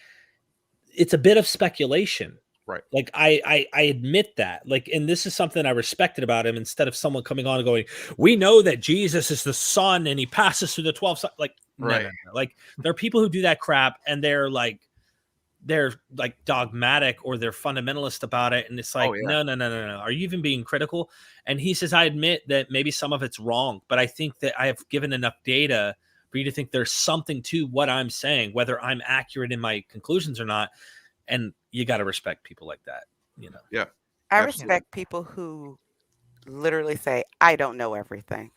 it's a bit of speculation. Right. Like I admit that. Like, and this is something I respected about him, instead of someone coming on and going, we know that Jesus is the son and he passes through the 12. Like, right. No. Like, there are people who do that crap and they're like dogmatic or they're fundamentalist about it. And it's like, no. Are you even being critical? And he says, I admit that maybe some of it's wrong, but I think that I have given enough data for you to think there's something to what I'm saying, whether I'm accurate in my conclusions or not. And you got to respect people like that, Yeah. I respect people who literally say, I don't know everything.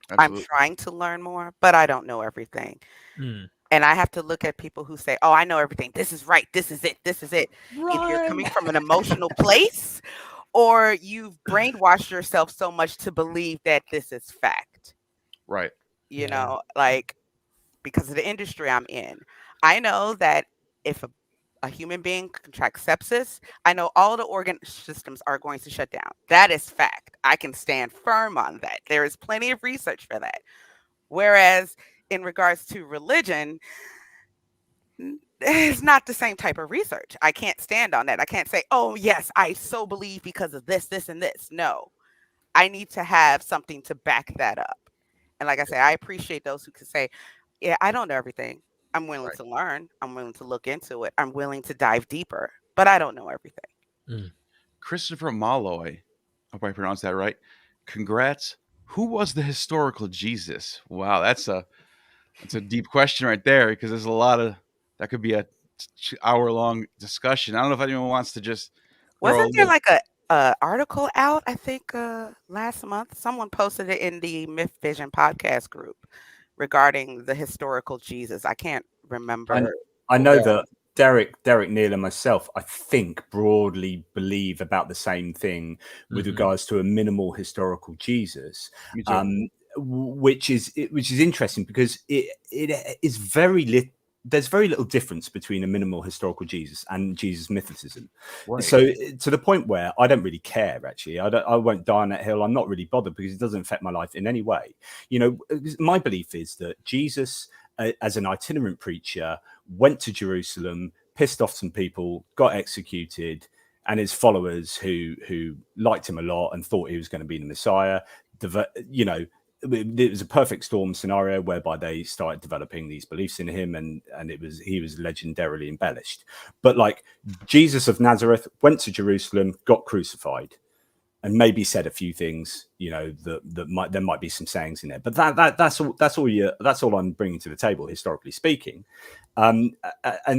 Absolutely. I'm trying to learn more, but I don't know everything. Mm. And I have to look at people who say, oh, I know everything. This is right. This is it. This is it. Run. If you're coming from an emotional place, or you've brainwashed yourself so much to believe that this is fact. Right. Like, because of the industry I'm in, I know that if a human being contracts sepsis, I know all the organ systems are going to shut down. That is fact. I can stand firm on that. There is plenty of research for that. Whereas in regards to religion, it's not the same type of research. I can't stand on that. I can't say, oh, yes, I so believe because of this, this, and this. No, I need to have something to back that up. And like I say, I appreciate those who can say, yeah, I don't know everything. I'm willing to learn. I'm willing to look into it. I'm willing to dive deeper, but I don't know everything. Mm. Christopher Malloy, I hope I pronounced that right. Congrats. Who was the historical Jesus? Wow, that's a deep question right there, because there's a lot of that could be a hour-long discussion. I don't know if anyone wants to just. Wasn't there like a article out? I think last month someone posted it in the Myth Vision podcast group regarding the historical Jesus. I can't remember. I know that Derek, Neil, and myself, I think, broadly believe about the same thing with regards to a minimal historical Jesus, which is interesting because it is there's very little difference between a minimal historical Jesus and Jesus mythicism. Right. So to the point where I don't really care, actually. I won't die on that hill. I'm not really bothered because it doesn't affect my life in any way. My belief is that Jesus, as an itinerant preacher, went to Jerusalem, pissed off some people, got executed, and his followers who liked him a lot and thought he was going to be the Messiah, it was a perfect storm scenario whereby they started developing these beliefs in him, and he was legendarily embellished. But like Jesus of Nazareth went to Jerusalem, got crucified, and maybe said a few things, there might be some sayings in there. But that's all I'm bringing to the table, historically speaking. And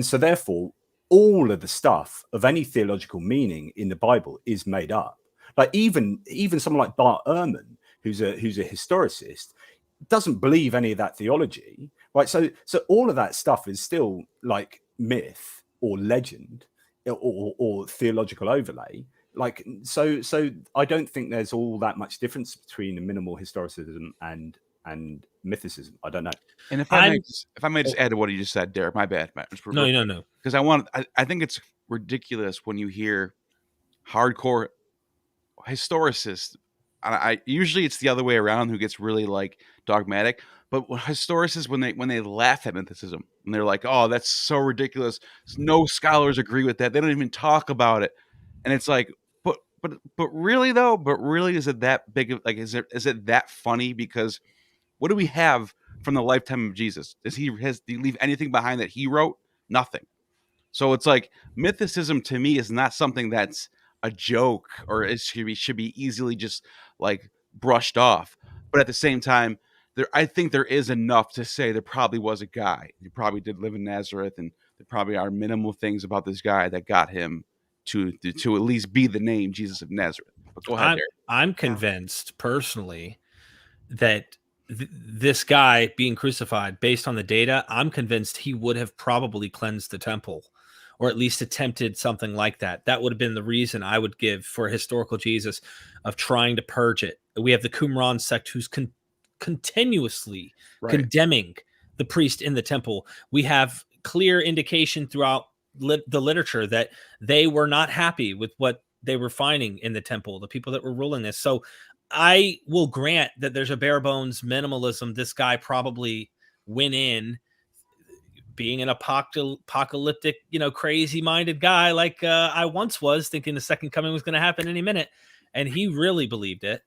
so therefore, all of the stuff of any theological meaning in the Bible is made up. Like even someone like Bart Ehrman, who's a historicist, doesn't believe any of that theology, right? So all of that stuff is still like myth or legend or theological overlay. Like so I don't think there's all that much difference between a minimal historicism and mythicism. I don't know. And if I may just add to what you just said, Derek, my bad. No. Because I think it's ridiculous when you hear hardcore historicists. I usually it's the other way around who gets really like dogmatic, but historicists when they laugh at mythicism and they're like, oh, that's so ridiculous. No scholars agree with that. They don't even talk about it. And it's like, but really though, is it that big of like, is it that funny? Because what do we have from the lifetime of Jesus? Did he leave anything behind that he wrote? Nothing. So it's like mythicism to me is not something that's a joke or it should be easily just like brushed off. But at the same time, I think there is enough to say there probably was a guy. He probably did live in Nazareth, and there probably are minimal things about this guy that got him to at least be the name Jesus of Nazareth. But go ahead, Derek. I'm convinced personally that this guy being crucified, based on the data, I'm convinced he would have probably cleansed the temple, or at least attempted something like that. That would have been the reason I would give for a historical Jesus of trying to purge it. We have the Qumran sect who's continuously condemning the priest in the temple. We have clear indication throughout the literature that they were not happy with what they were finding in the temple, the people that were ruling this. So I will grant that there's a bare bones minimalism. This guy probably went in being an apocalyptic, crazy minded guy like I once was, thinking the second coming was going to happen any minute. And he really believed it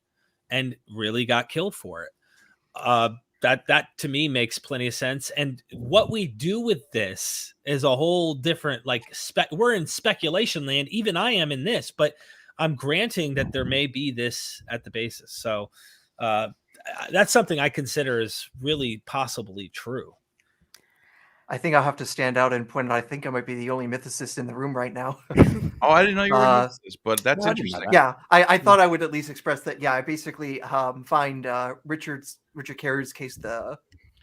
and really got killed for it. That to me makes plenty of sense. And what we do with this is a whole different, we're in speculation land. Even I am in this, but I'm granting that there may be this at the basis. So that's something I consider is really possibly true. I think I'll have to stand out and point out I think I might be the only mythicist in the room right now. Oh, I didn't know you were a mythicist, but that's interesting. Yeah, I thought I would at least express that. Yeah, I basically find Richard Carey's case the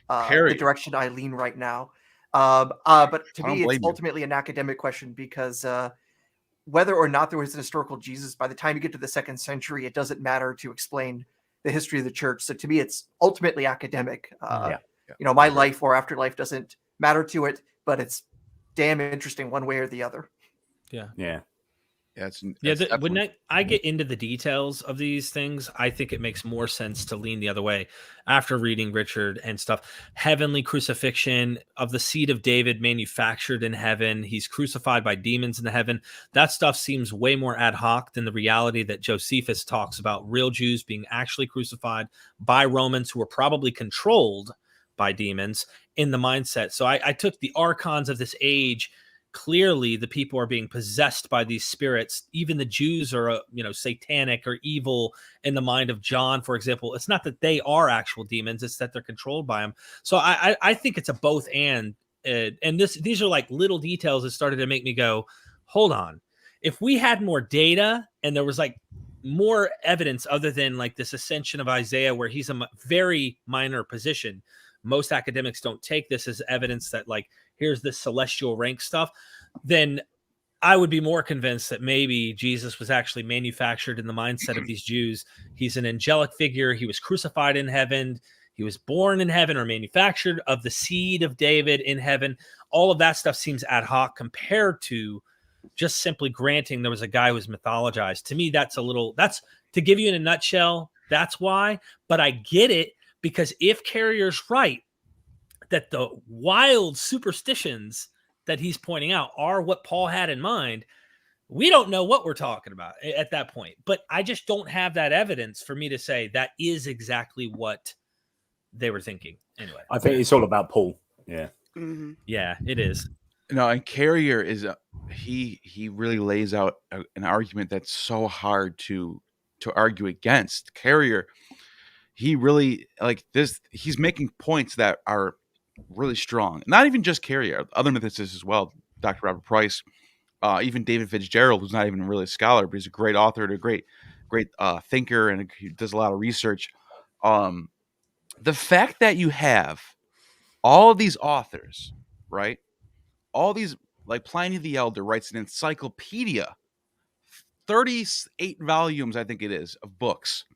direction I lean right now. But to me, it's ultimately an academic question because whether or not there was an historical Jesus, by the time you get to the 2nd century, it doesn't matter to explain the history of the church. So to me, it's ultimately academic. My life or afterlife doesn't matter to it, but it's damn interesting one way or the other. When I get into the details of these things, I think it makes more sense to lean the other way after reading Richard and stuff. Heavenly crucifixion of the seed of David manufactured in heaven. He's crucified by demons in the heaven. That stuff seems way more ad hoc than the reality that Josephus talks about real Jews being actually crucified by Romans who were probably controlled by demons in the mindset. So I took the archons of this age. Clearly the people are being possessed by these spirits. Even the Jews are, satanic or evil in the mind of John, for example. It's not that they are actual demons. It's that they're controlled by them. So I think it's a both and these are like little details that started to make me go, hold on. If we had more data and there was like more evidence other than like this ascension of Isaiah, where he's a very minor position, most academics don't take this as evidence that like, here's this celestial rank stuff, then I would be more convinced that maybe Jesus was actually manufactured in the mindset of these Jews. He's an angelic figure. He was crucified in heaven. He was born in heaven or manufactured of the seed of David in heaven. All of that stuff seems ad hoc compared to just simply granting there was a guy who was mythologized. To me, that's to give you in a nutshell, that's why. But I get it, because if Carrier's right, that the wild superstitions that he's pointing out are what Paul had in mind, we don't know what we're talking about at that point. But I just don't have that evidence for me to say that is exactly what they were thinking. Anyway, I think it's all about Paul. Yeah. Mm-hmm. Yeah, it is. No, and Carrier is he really lays out an argument that's so hard to argue against. Carrier, he really he's making points that are really strong. Not even just Carrier, other mythicists as well. Dr. Robert Price, even David Fitzgerald, who's not even really a scholar, but he's a great author and a great thinker, and he does a lot of research. The fact that you have all of these authors, right? All these, like Pliny the Elder writes an encyclopedia, 38 volumes, I think it is, of books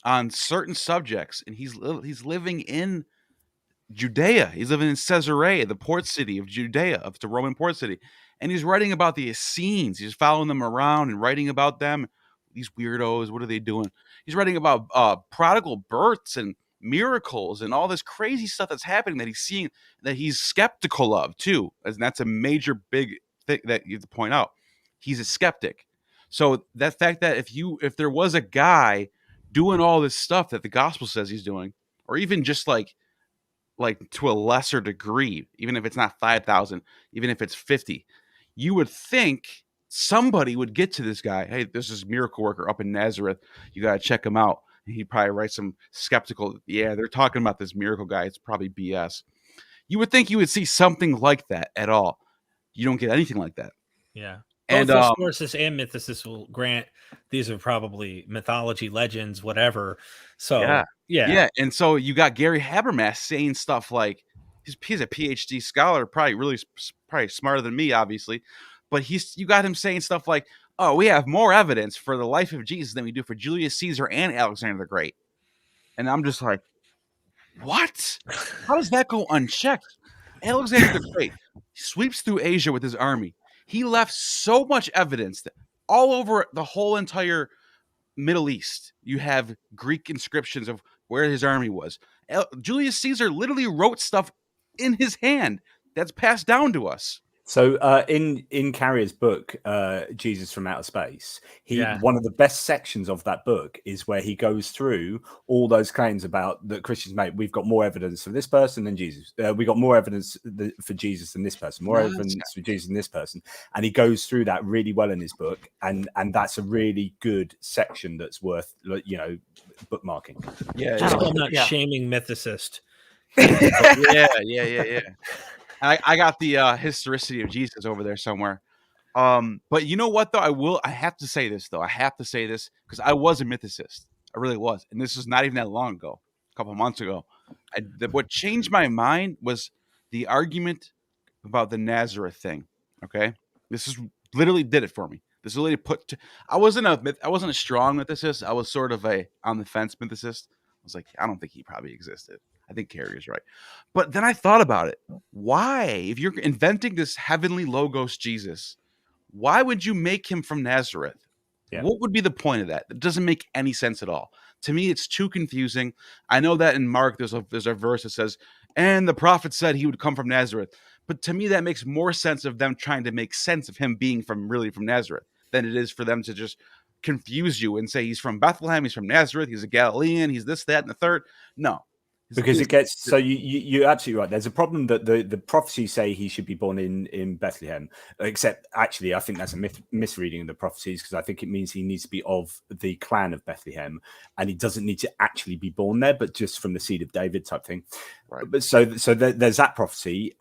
on certain subjects, and he's living in Judea. He's living in Caesarea, the port city of Judea, of the Roman port city, and he's writing about the Essenes. He's following them around and writing about them. These weirdos, what are they doing? He's writing about prodigal births and miracles and all this crazy stuff that's happening that he's seeing, that he's skeptical of too. And that's a major big thing that you have to point out. He's a skeptic. So that fact that if there was a guy doing all this stuff that the gospel says he's doing, or even just like like to a lesser degree, even if it's not 5,000, even if it's 50, you would think somebody would get to this guy. Hey, there's this miracle worker up in Nazareth. You got to check him out. And he'd probably write some skeptical, yeah, they're talking about this miracle guy. It's probably BS. You would think you would see something like that at all. You don't get anything like that. Yeah. And Both historicists and mythicists will grant these are probably mythology, legends, whatever. So yeah. And so you got Gary Habermas saying stuff like he's a PhD scholar, probably smarter than me, obviously, but you got him saying stuff like, "Oh, we have more evidence for the life of Jesus than we do for Julius Caesar and Alexander the Great," and I'm just like, what? How does that go unchecked? Alexander the Great sweeps through Asia with his army. He left so much evidence that all over the whole entire Middle East, you have Greek inscriptions of where his army was. Julius Caesar literally wrote stuff in his hand that's passed down to us. So in Carrier's book, Jesus from Outer Space, one of the best sections of that book is where he goes through all those claims about that Christians make. We've got more evidence for this person than Jesus. We got more evidence for Jesus than this person. More evidence for Jesus than this person. And he goes through that really well in his book, and that's a really good section that's worth bookmarking. Yeah, I'm not shaming mythicist. Yeah. I got the historicity of Jesus over there somewhere. But you know what, though? I have to say this, because I was a mythicist. I really was. And this was not even that long ago, a couple of months ago. What changed my mind was the argument about the Nazareth thing. Okay? This is literally did it for me. This literally I wasn't a strong mythicist. I was sort of a on the fence mythicist. I was like, I don't think he probably existed. I think Carrier's right. But then I thought about it. Why? If you're inventing this heavenly logos Jesus, why would you make him from Nazareth? Yeah. What would be the point of that? It doesn't make any sense at all. To me, it's too confusing. I know that in Mark, there's a verse that says, and the prophet said he would come from Nazareth. But to me, that makes more sense of them trying to make sense of him being from Nazareth than it is for them to just confuse you and say he's from Bethlehem, he's from Nazareth, he's a Galilean, he's this, that, and the third. No. Because it gets so you're absolutely right. There's a problem that the prophecies say he should be born in Bethlehem, except actually I think that's a misreading of the prophecies, because I think it means he needs to be of the clan of Bethlehem, and he doesn't need to actually be born there, but just from the seed of David type thing. Right. But so there's that prophecy,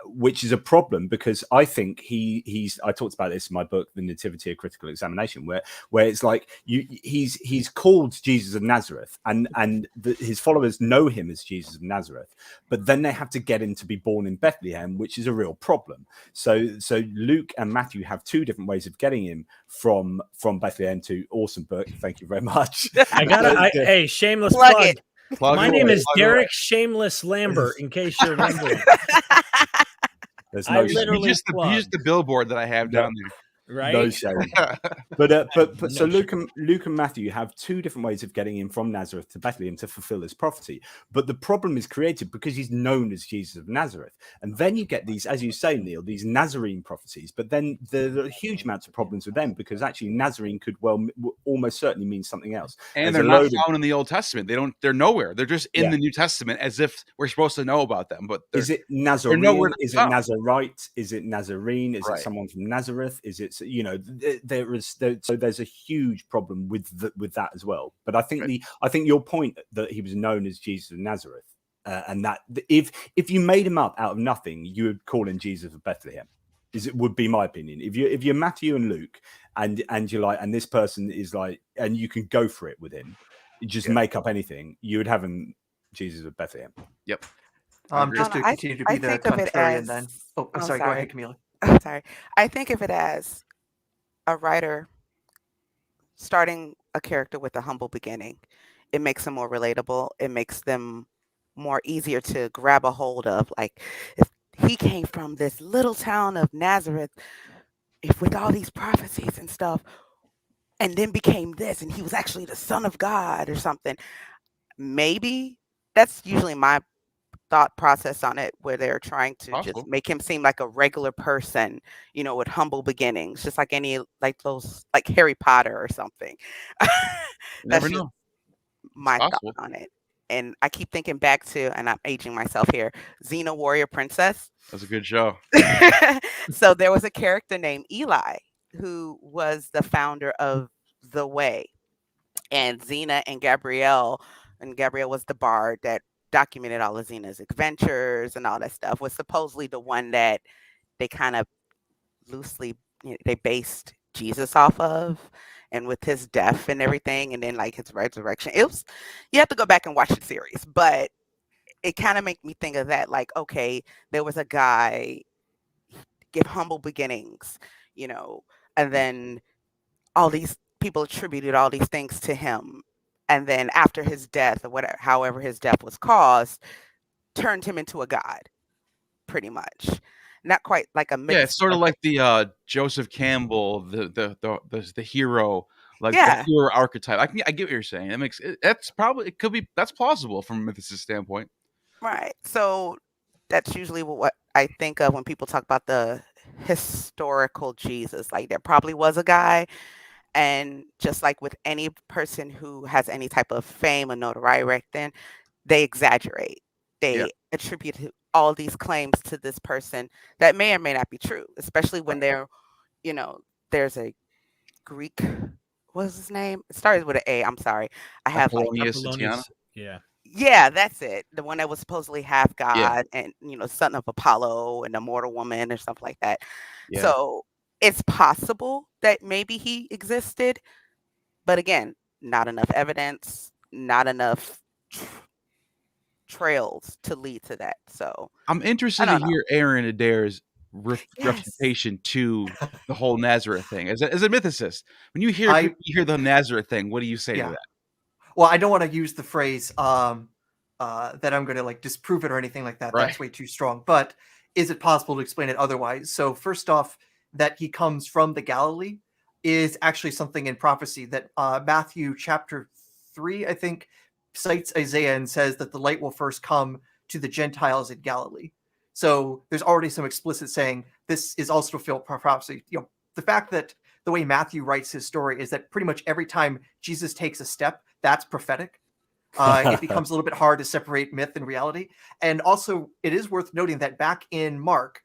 which is a problem, because I think I talked about this in my book, The Nativity of Critical Examination, where it's like he's called Jesus of Nazareth, and his followers know him as Jesus of Nazareth, but then they have to get him to be born in Bethlehem, which is a real problem. So Luke and Matthew have two different ways of getting him from Bethlehem to awesome book. Thank you very much. Hey, shameless plug. My name is Derek Shameless Lambert, in case you're wondering. There's no shame. He's just the billboard that I have down there. Right? No shame. But so Luke and Matthew have two different ways of getting him from Nazareth to Bethlehem to fulfill this prophecy. But the problem is created because he's known as Jesus of Nazareth. And then you get these, as you say, Neil, these Nazarene prophecies. But then there are huge amounts of problems with them, because actually Nazarene could almost certainly mean something else. And they're not found in the Old Testament. They're nowhere. They're just in the New Testament, as if we're supposed to know about them. But is it Nazarene? Is it Nazarite? Is it Nazarene? Is it someone from Nazareth? Is it, there's a huge problem with that as well. But I think your point that he was known as Jesus of Nazareth, and that if you made him up out of nothing, you would call him Jesus of Bethlehem. Would be my opinion. If you're Matthew and Luke, and you're like, and this person is like, and you can go for it with him, you just make up anything, you would have him Jesus of Bethlehem. Yep. Just to continue to be the contrarian, then. Oh, I'm sorry. Go ahead, Camila. I'm sorry. I think of it as a writer starting a character with a humble beginning. It makes them more relatable. It makes them more easier to grab a hold of. Like, if he came from this little town of Nazareth, with all these prophecies and stuff, and then became this, and he was actually the Son of God or something. Maybe that's usually my thought process on it, where they're trying to just make him seem like a regular person, with humble beginnings, just like like Harry Potter or something. Never know. My thought on it. and I keep thinking back to, and I'm aging myself here, Xena Warrior Princess. That's a good show. So there was a character named Eli who was the founder of the Way, and Xena and Gabrielle was the bard that documented all of Xena's adventures and all that stuff, was supposedly the one that they kind of loosely, they based Jesus off of, and with his death and everything, and then like his resurrection. It was, you have to go back and watch the series, but it kind of made me think of that, like, okay, there was a guy, give humble beginnings, and then all these people attributed all these things to him, and then after his death, or whatever, however his death was caused, turned him into a god, pretty much. Not quite like a Yeah, it's sort of like the Joseph Campbell, the hero, like the hero archetype. I get what you're saying. That makes it, that's plausible from a mythicist standpoint. Right. So that's usually what I think of when people talk about the historical Jesus. Like, there probably was a guy, and just like with any person who has any type of fame or notoriety, then they exaggerate. They attribute all these claims to this person that may or may not be true, especially when they're, there's a Greek, what's his name? It started with an A. I'm sorry. I have Apollonius. Yeah. Yeah, that's it. The one that was supposedly half God and, son of Apollo and a mortal woman or something like that. Yeah. So it's possible that maybe he existed, but again, not enough evidence, not enough trails to lead to that. So I'm interested to hear Aaron Adair's refutation to the whole Nazareth thing. As a mythicist, when you hear the Nazareth thing, what do you say to that? Well, I don't want to use the phrase that I'm going to like disprove it or anything like that. Right. That's way too strong. But is it possible to explain it otherwise? So first off, that he comes from the Galilee is actually something in prophecy that Matthew chapter 3, I think, cites Isaiah and says that the light will first come to the Gentiles in Galilee. So there's already some explicit saying this is also fulfilled prophecy. The fact that the way Matthew writes his story is that pretty much every time Jesus takes a step, that's prophetic. It becomes a little bit hard to separate myth and reality. And also, it is worth noting that back in Mark,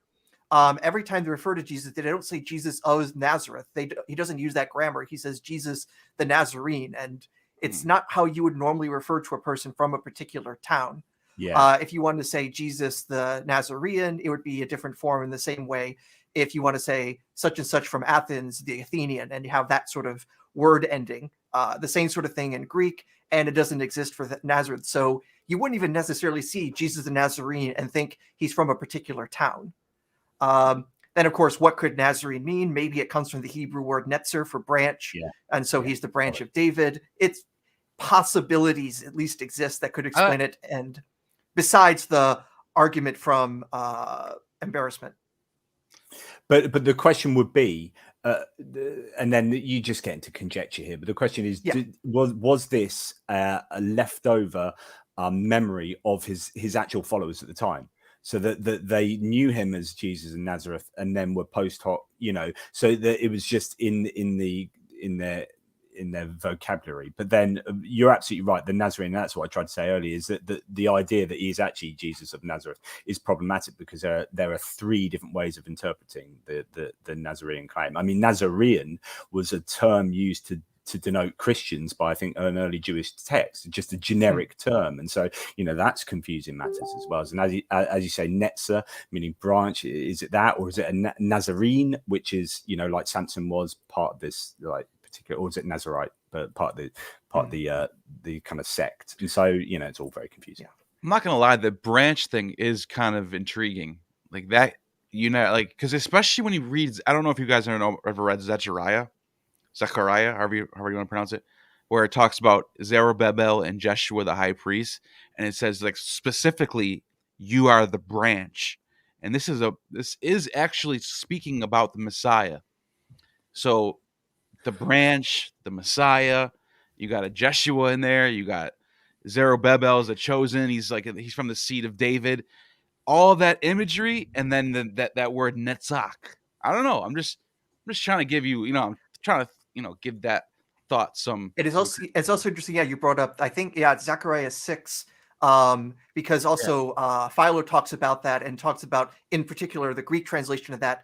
every time they refer to Jesus, they don't say Jesus of Nazareth. He doesn't use that grammar. He says Jesus the Nazarene. And it's not how you would normally refer to a person from a particular town. Yeah. If you wanted to say Jesus the Nazarene, it would be a different form in the same way. If you want to say such and such from Athens, the Athenian, and you have that sort of word ending, the same sort of thing in Greek, and it doesn't exist for Nazareth. So you wouldn't even necessarily see Jesus the Nazarene and think he's from a particular town. Then, of course, what could Nazarene mean? Maybe it comes from the Hebrew word netzer for branch. Yeah. And so he's the branch of David. It's possibilities at least exist that could explain it. And besides the argument from embarrassment. But the question would be, and then you just get into conjecture here, but the question is, was this a leftover memory of his actual followers at the time? So that they knew him as Jesus of Nazareth, and then were post hoc, so that it was just in their vocabulary. But then you're absolutely right. The Nazarene, that's what I tried to say earlier, is that the idea that he is actually Jesus of Nazareth is problematic because there are three different ways of interpreting the Nazarene claim. I mean, Nazarene was a term used to denote Christians by, I think, an early Jewish text, just a generic term. And so, that's confusing matters as well. And as you say, netzer, meaning branch, is it that? Or is it a Nazarene, which is, like Samson was part of this, like, particular, or is it Nazarite, but part of the kind of sect? And so, it's all very confusing. I'm not gonna lie, the branch thing is kind of intriguing, like that, because especially when he reads, I don't know if you guys ever read Zechariah, however you want to pronounce it, where it talks about Zerubbabel and Jeshua the high priest, and it says, like, specifically, you are the branch, and this is actually speaking about the Messiah. So the branch, the Messiah, you got a Jeshua in there, you got Zerubbabel as a chosen, he's from the seed of David, all that imagery, and then that word netzach. I don't know, I'm just trying to give you, I'm trying to give that thought some. It is also it's also interesting. Yeah, you brought up. I think it's Zechariah 6, because also Philo talks about that and talks about in particular the Greek translation of that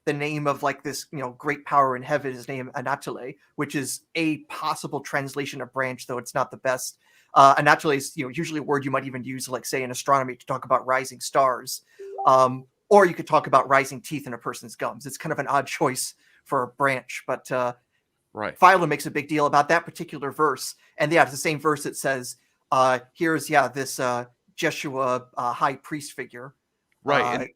the name of like this great power in heaven is named Anatole, which is a possible translation of branch, though it's not the best. Anatole is usually a word you might even use like say in astronomy to talk about rising stars, or you could talk about rising teeth in a person's gums. It's kind of an odd choice for a branch, but Right. Philo makes a big deal about that particular verse, and it's the same verse that says, "Here's this Jeshua high priest figure." Right,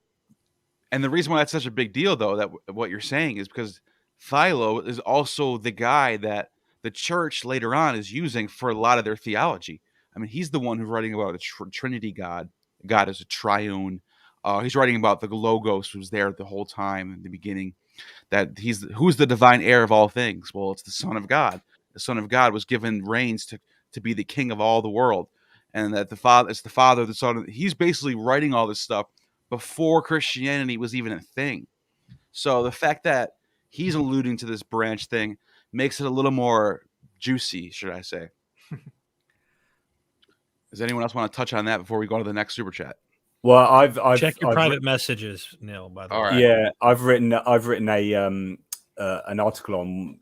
and the reason why that's such a big deal, though, that what you're saying is because Philo is also the guy that the church later on is using for a lot of their theology. I mean, he's the one who's writing about the Trinity God. God is a triune. He's writing about the Logos who's there the whole time in the beginning. That who's the divine heir of all things? Well, it's the Son of God. The Son of God was given reins to be the king of all the world, and that it's the Father, the Son. He's basically writing all this stuff before Christianity was even a thing. So the fact that he's alluding to this branch thing makes it a little more juicy, should I say? Does anyone else want to touch on that before we go to the next super chat? Well, I've check your I've private messages, Neil. By the way, All right. Yeah, I've written a an article on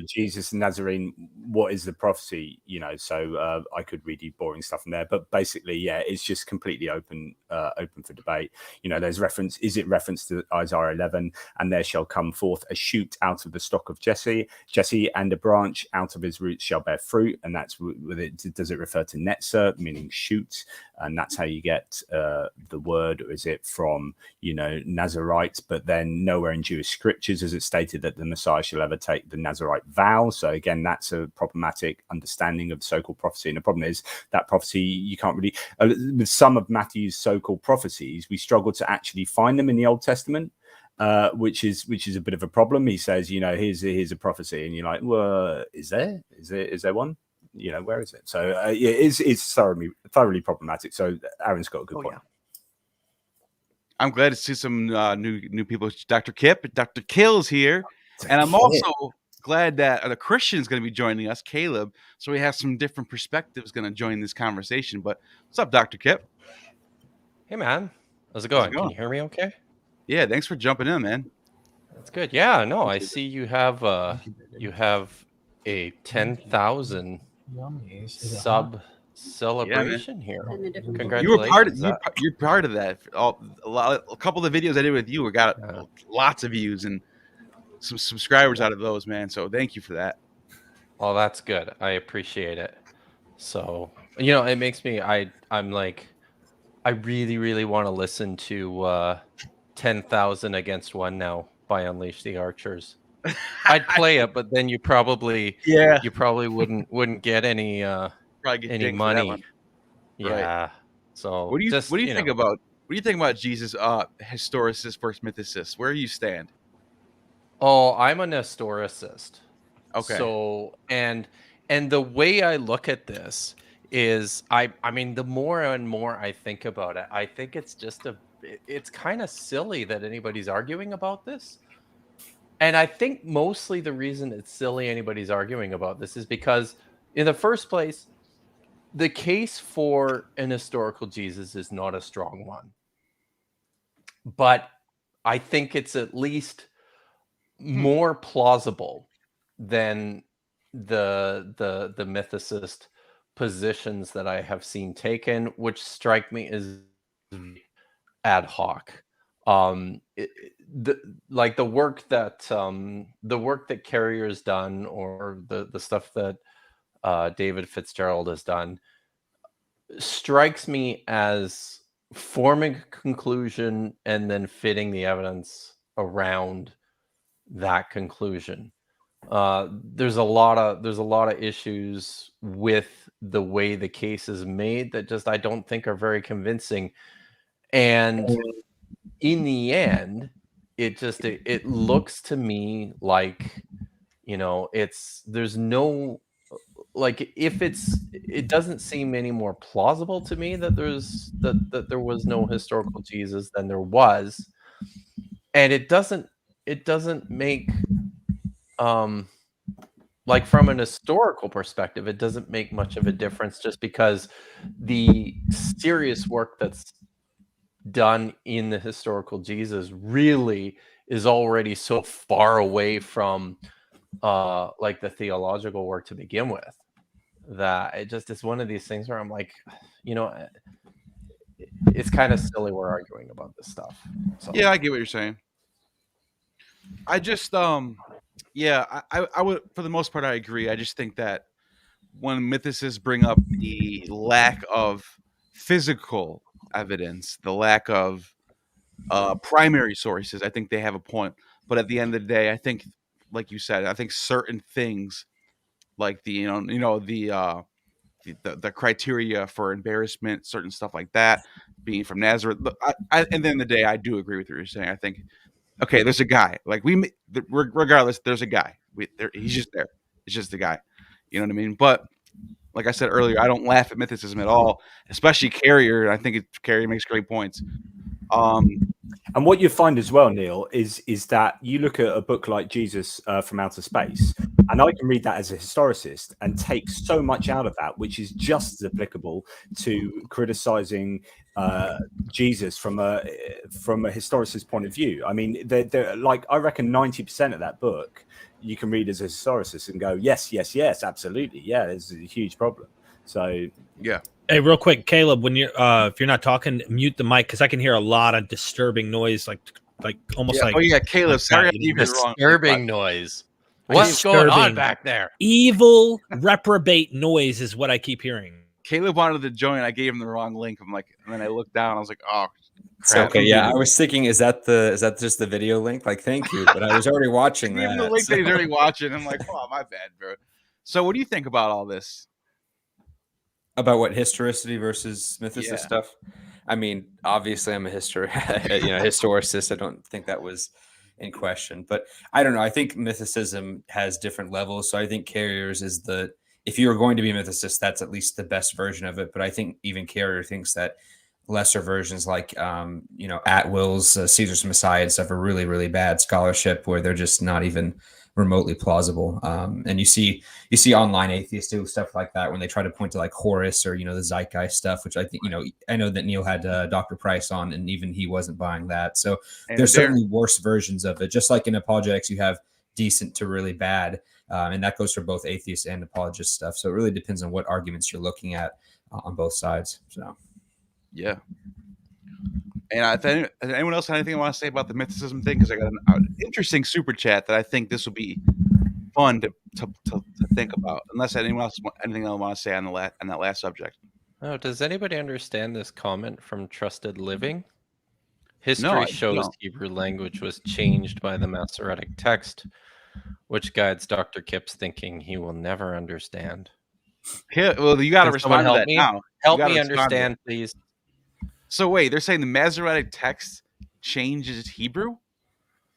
Jesus and Nazarene. What is the prophecy? So I could read you boring stuff from there, but basically, it's just completely open for debate. There's reference. Is it reference to Isaiah 11? And there shall come forth a shoot out of the stock of Jesse, and a branch out of his roots shall bear fruit. And that's with it. Does it refer to netzer, meaning shoot? And that's how you get the word, or is it from Nazarite? But then nowhere in Jewish scriptures is it stated that the Messiah shall ever take the Nazarite vow. So again, that's a problematic understanding of so-called prophecy. And the problem is that prophecy you can't really with some of Matthew's so-called prophecies, we struggle to actually find them in the Old Testament. Which is a bit of a problem. He says, here's a prophecy, and you're like, well, is there one? Where is it? So it's thoroughly problematic. So Aaron's got a good point. Yeah. I'm glad to see some new people. Dr. Kill's here, and I'm also glad that a Christian is going to be joining us, Caleb. So we have some different perspectives going to join this conversation. But what's up, Dr. Kip? Hey, man. How's it going? Can you hear me okay? Yeah, thanks for jumping in, man. That's good. Yeah, no, I see you have a 10,000 sub celebration here. Congratulations. You're part of that. A couple of the videos I did with you, we got lots of views and some subscribers out of those, man. So thank you for that. Oh, that's good. I appreciate it. So, it makes me, I'm like, I really, really want to listen to 10,000 Against One now by Unleash the Archers. I'd play it, but then you probably wouldn't get any money. Yeah. Right. So what do you think about Jesus historicist versus mythicist? Where do you stand? Oh, I'm an historicist. Okay. So and the way I look at this is I mean the more and more I think about it, I think it's just it's kind of silly that anybody's arguing about this. And I think mostly the reason it's silly anybody's arguing about this is because in the first place, the case for an historical Jesus is not a strong one. But I think it's at least more plausible than the mythicist positions that I have seen taken, which strike me as ad hoc. The work that Carrier's done, or the stuff that David Fitzgerald has done, strikes me as forming a conclusion and then fitting the evidence around that conclusion. There's a lot of issues with the way the case is made that just I don't think are very convincing. And in the end, it looks to me like, there's no, like, it doesn't seem any more plausible to me that there was no historical Jesus than there was. And it doesn't make Like from an historical perspective, it doesn't make much of a difference, just because the serious work that's done in the historical Jesus really is already so far away from like the theological work to begin with, that it's one of these things where I'm like, it's kind of silly we're arguing about this stuff. So. Yeah, I get what you're saying. I just yeah, I would, for the most part, I agree. I just think that when mythicists bring up the lack of physical evidence, the lack of primary sources, I think they have a point. But at the end of the day, I think, like you said, I think certain things, like the the criteria for embarrassment, certain stuff like that, being from Nazareth. At the end of the day, I do agree with what you're saying. I think, okay, there's a guy. Like regardless, there's a guy. He's just there. It's just a guy. You know what I mean? But like I said earlier, I don't laugh at mythicism at all, especially Carrier. I think Carrier makes great points. And what you find as well, Neil, is that you look at a book like Jesus from Outer Space, and I can read that as a historicist and take so much out of that, which is just as applicable to criticizing Jesus from a historicist point of view. I mean, they're like, I reckon 90% of that book you can read as a historicist and go, yes, absolutely, yeah, there's a huge problem. So yeah. Hey, real quick, Caleb, when you're if you're not talking, mute the mic, because I can hear a lot of disturbing noise, like almost like. Oh yeah, Caleb. like Sorry, that, you're wrong. Disturbing noise. What's going on back there? Evil reprobate noise is what I keep hearing. Caleb wanted to join. I gave him the wrong link. I'm like, and then I looked down. I was like, oh, crap. Okay. Yeah, I was thinking, is that just the video link? Like, thank you, but I was already watching that. Even the link that he's already watching. I'm like, oh, my bad, bro. So, what do you think about all this? About what, historicity versus mythicist stuff? I mean, obviously, I'm a historicist. I don't think that was in question, but I don't know. I think mythicism has different levels. So I think Carrier's is if you were going to be a mythicist, that's at least the best version of it. But I think even Carrier thinks that lesser versions like, Atwill's Caesar's Messiah and stuff are really, really bad scholarship, where they're just not even remotely plausible. And you see online atheists do stuff like that when they try to point to like Horace or, the Zeitgeist stuff, which I think, I know that Neil had Dr. Price on, and even he wasn't buying that. So there's certainly worse versions of it. Just like in apologetics, you have decent to really bad. And that goes for both atheist and apologist stuff. So it really depends on what arguments you're looking at on both sides. So, yeah. And if anyone else have anything I want to say about the mythicism thing, because I got an interesting super chat that I think this will be fun to think about. Unless anyone else anything I want to say on that last subject. Oh, does anybody understand this comment from Trusted Living? History shows Hebrew language was changed by the Masoretic text, which guides Dr. Kip's thinking he will never understand. Yeah, well, you got to respond to that now. Help me understand, please. So wait, they're saying the Masoretic text changes Hebrew?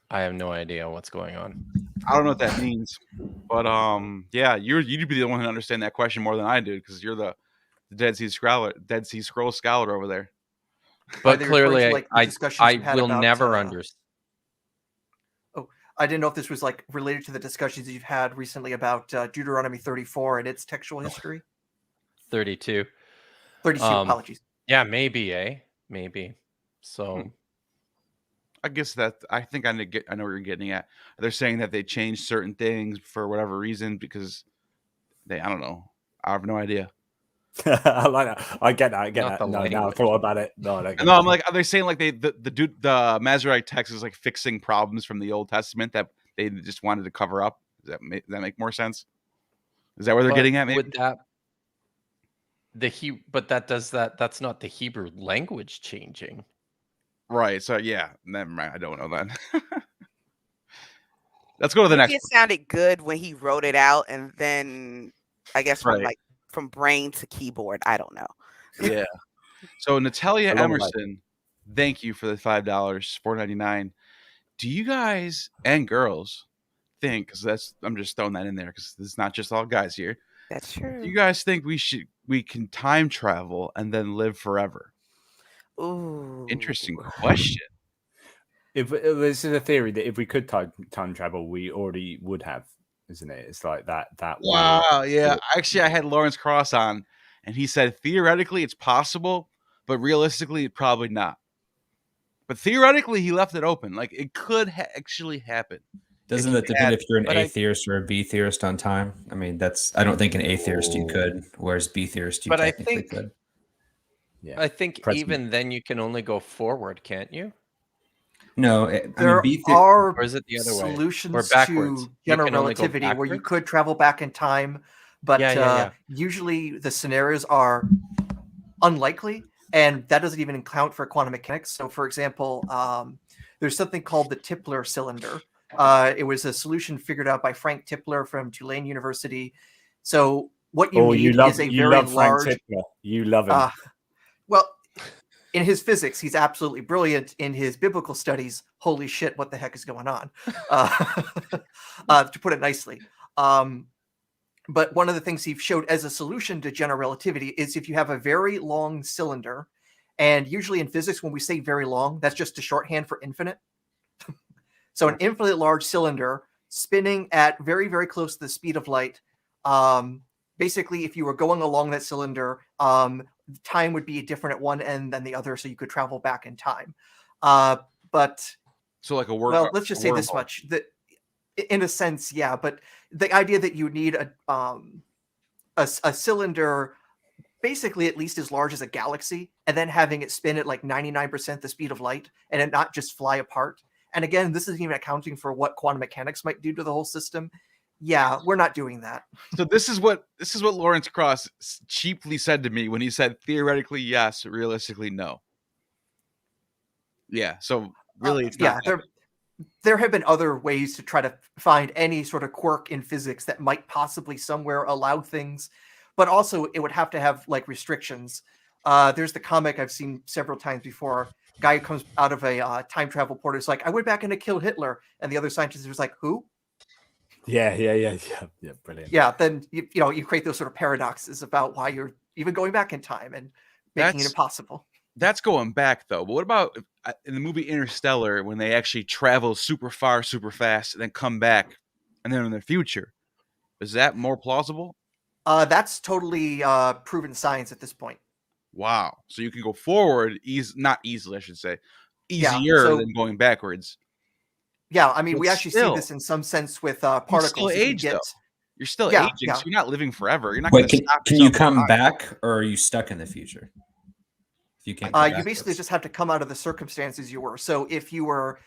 I have no idea what's going on. I don't know what that means, but yeah, you'd be the one to understand that question more than I do, because you're the Dead Sea Scroll scholar over there. But clearly, I will never understand. Oh, I didn't know if this was like related to the discussions that you've had recently about Deuteronomy 34 and its textual history. 32. 32. Apologies. Yeah, maybe, maybe. So, I guess I think I know where you're getting at. They're saying that they changed certain things for whatever reason because I don't know. I have no idea. I like that. I get that. No, now I thought about it. No, I'm like, are they saying like the Masoretic text is like fixing problems from the Old Testament that they just wanted to cover up? Does that make more sense? Is that where they're getting at? Maybe with that. That's not the Hebrew language changing. Right. So yeah, never mind. I don't know that. Let's go to the next. It sounded good when he wrote it out, and then I guess from brain to keyboard. I don't know. Yeah. So Natalia Emerson, thank you for the $5, $4.99. Do you guys and girls think? Because I'm just throwing that in there because it's not just all guys here. That's true. Do you guys think we can time travel and then live forever? Ooh. Interesting question. If this is a theory that if we could time travel, we already would have. isn't it? It's like that Wow, weird- yeah. Actually, I had Lawrence Cross on, and he said theoretically it's possible, but realistically probably not. But theoretically, he left it open. Like it could actually happen. Doesn't If it you depend had- if you're an but I- atheist or a B theorist on time? I mean, I don't think an atheist you could, whereas B theorist you But I technically think- could. Yeah. I think President. even then you can only go forward, can't you? No, I There mean, are Or is it the other way? solutions Or backwards? to You general can only go relativity where you backwards? could travel back in time, but Yeah. usually the scenarios are unlikely, and that doesn't even account for quantum mechanics. So, for example, there's something called the Tipler cylinder. It was a solution figured out by Frank Tipler from Tulane University. So, what you need is a very large. Frank Tipler. You love him. Well, in his physics, he's absolutely brilliant. In his biblical studies, holy shit, what the heck is going on? To put it nicely. But one of the things he showed as a solution to general relativity is if you have a very long cylinder, and usually in physics, when we say very long, that's just a shorthand for infinite. So an infinite large cylinder spinning at very, very close to the speed of light. Basically, if you were going along that cylinder, time would be different at one end than the other, so you could travel back in time. But so like well, let's just say this much: that in a sense, yeah. But the idea that you need a cylinder, basically at least as large as a galaxy, and then having it spin at like 99% the speed of light, and it not just fly apart. And again, this isn't even accounting for what quantum mechanics might do to the whole system. Yeah, we're not doing that. So this is what Lawrence Cross cheaply said to me when he said theoretically yes, realistically no. Yeah, so really it's not there have been other ways to try to find any sort of quirk in physics that might possibly somewhere allow things, but also it would have to have like restrictions. There's the comic I've seen several times before. Guy who comes out of a time travel portal is like, I went back in to kill Hitler, and the other scientist was like, who? Yeah, brilliant. Yeah, then you create those sort of paradoxes about why you're even going back in time and making it impossible. That's going back though. But what about in the movie Interstellar when they actually travel super far, super fast, and then come back, and then in the future? Is that more plausible? That's totally proven science at this point. Wow. So you can go forward, not easily, I should say, easier than going backwards. Yeah, I mean, But we actually see this in some sense with particles. You're still aging, so you're not living forever. You're not. Wait, can you come back, or are you stuck in the future? If you can't, you basically just have to come out of the circumstances you were. So if you were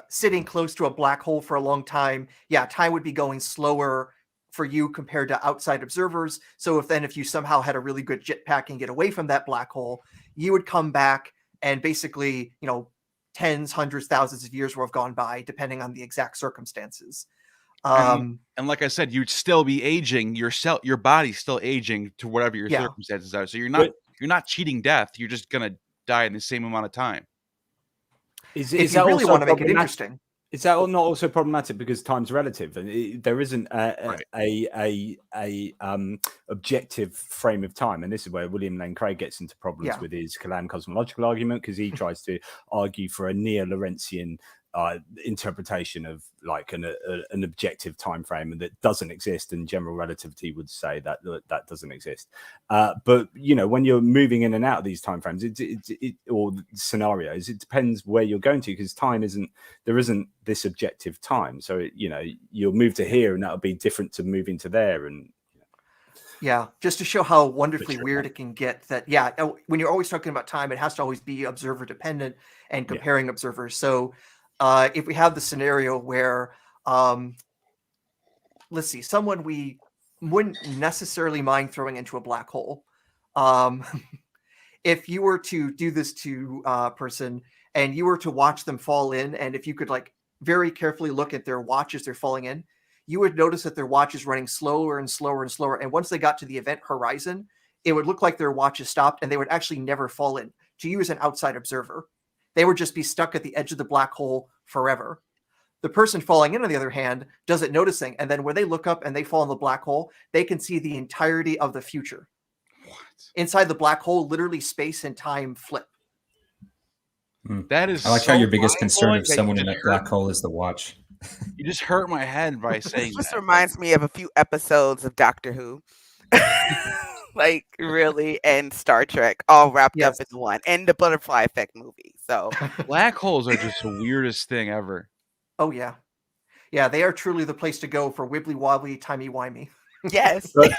sitting close to a black hole for a long time, time would be going slower for you compared to outside observers. So if you somehow had a really good jetpack and get away from that black hole, you would come back and basically, tens, hundreds, thousands of years will have gone by, depending on the exact circumstances. And like I said, you'd still be aging. Your body's still aging to whatever your circumstances are. So you're not cheating death. You're just gonna die in the same amount of time. If you really want to make it interesting. Is that not also problematic because time's relative and there isn't a objective frame of time? And this is where William Lane Craig gets into problems with his Kalam cosmological argument, because he tries to argue for a neo-Lorentzian interpretation of like an objective time frame, and that doesn't exist, and general relativity would say that doesn't exist. But when you're moving in and out of these time frames, or scenarios, it depends where you're going to, because there isn't this objective time. So you'll move to here, and that'll be different to moving to there, and just to show how wonderfully weird it can get. That when you're always talking about time, it has to always be observer dependent and comparing observers. So if we have the scenario where, let's see, someone we wouldn't necessarily mind throwing into a black hole. If you were to do this to a person and you were to watch them fall in, and if you could like very carefully look at their watch as they're falling in, you would notice that their watch is running slower and slower and slower. And once they got to the event horizon, it would look like their watch is stopped, and they would actually never fall in. To you as an outside observer, they would just be stuck at the edge of the black hole forever. The person falling in, on the other hand, doesn't notice anything. And then when they look up and they fall in the black hole, they can see the entirety of the future. What? Inside the black hole, literally space and time flip. That is. I like how your biggest concern of someone in a black hole is the watch. You just hurt my head by saying This that. reminds me of a few episodes of Doctor Who. Like really, and Star Trek all wrapped Yes. up in one, and the Butterfly Effect movie. So Black holes are just the weirdest thing ever. Oh yeah, yeah, they are truly the place to go for wibbly wobbly, timey wimey. yes, But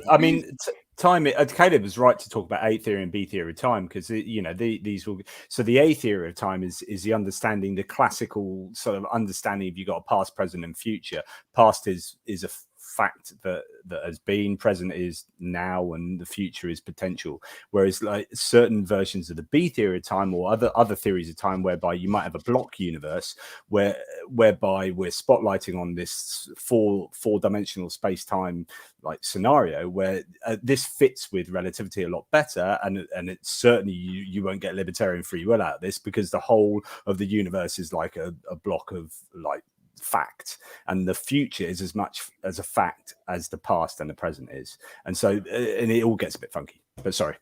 I mean, time. Caleb was right to talk about A theory and B theory of time, because these will. So the A theory of time is the understanding, the classical sort of understanding of you got a past, present, and future. Past is a fact that has been, present is now, and the future is potential. Whereas like certain versions of the B theory of time, or other theories of time, whereby you might have a block universe whereby we're spotlighting on this four-dimensional space-time like scenario where this fits with relativity a lot better, and it's certainly you won't get libertarian free will out of this, because the whole of the universe is like a block of like fact, and the future is as much as a fact as the past and the present is, and so and it all gets a bit funky. But sorry,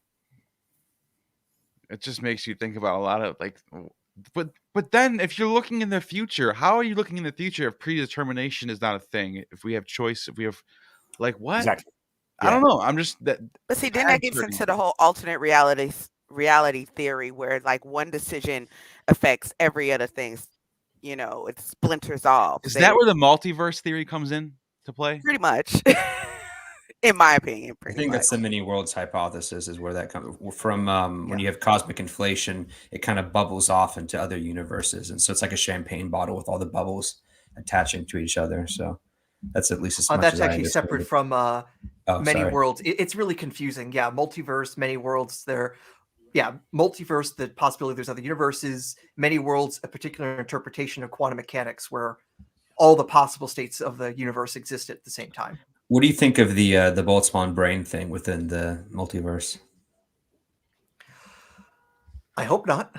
it just makes you think about a lot of like, but then if you're looking in the future, how are you looking in the future if predetermination is not a thing? If we have choice, if we have like what? Exactly. I don't know. I'm just that. but see, then that gets into the whole alternate reality theory, where like one decision affects every other thing. It splinters off. Is that where the multiverse theory comes in to play? Pretty much, in my opinion. I think that's the many worlds hypothesis, is where that comes from. When you have cosmic inflation, it kind of bubbles off into other universes, and so it's like a champagne bottle with all the bubbles attaching to each other. So that's at least as much That's as I actually understood separate it. from many sorry. worlds. It's really confusing. Yeah, multiverse, many worlds. Multiverse, the possibility there's other universes. Many worlds, a particular interpretation of quantum mechanics where all the possible states of the universe exist at the same time. What do you think of the Boltzmann brain thing within the multiverse? I hope not.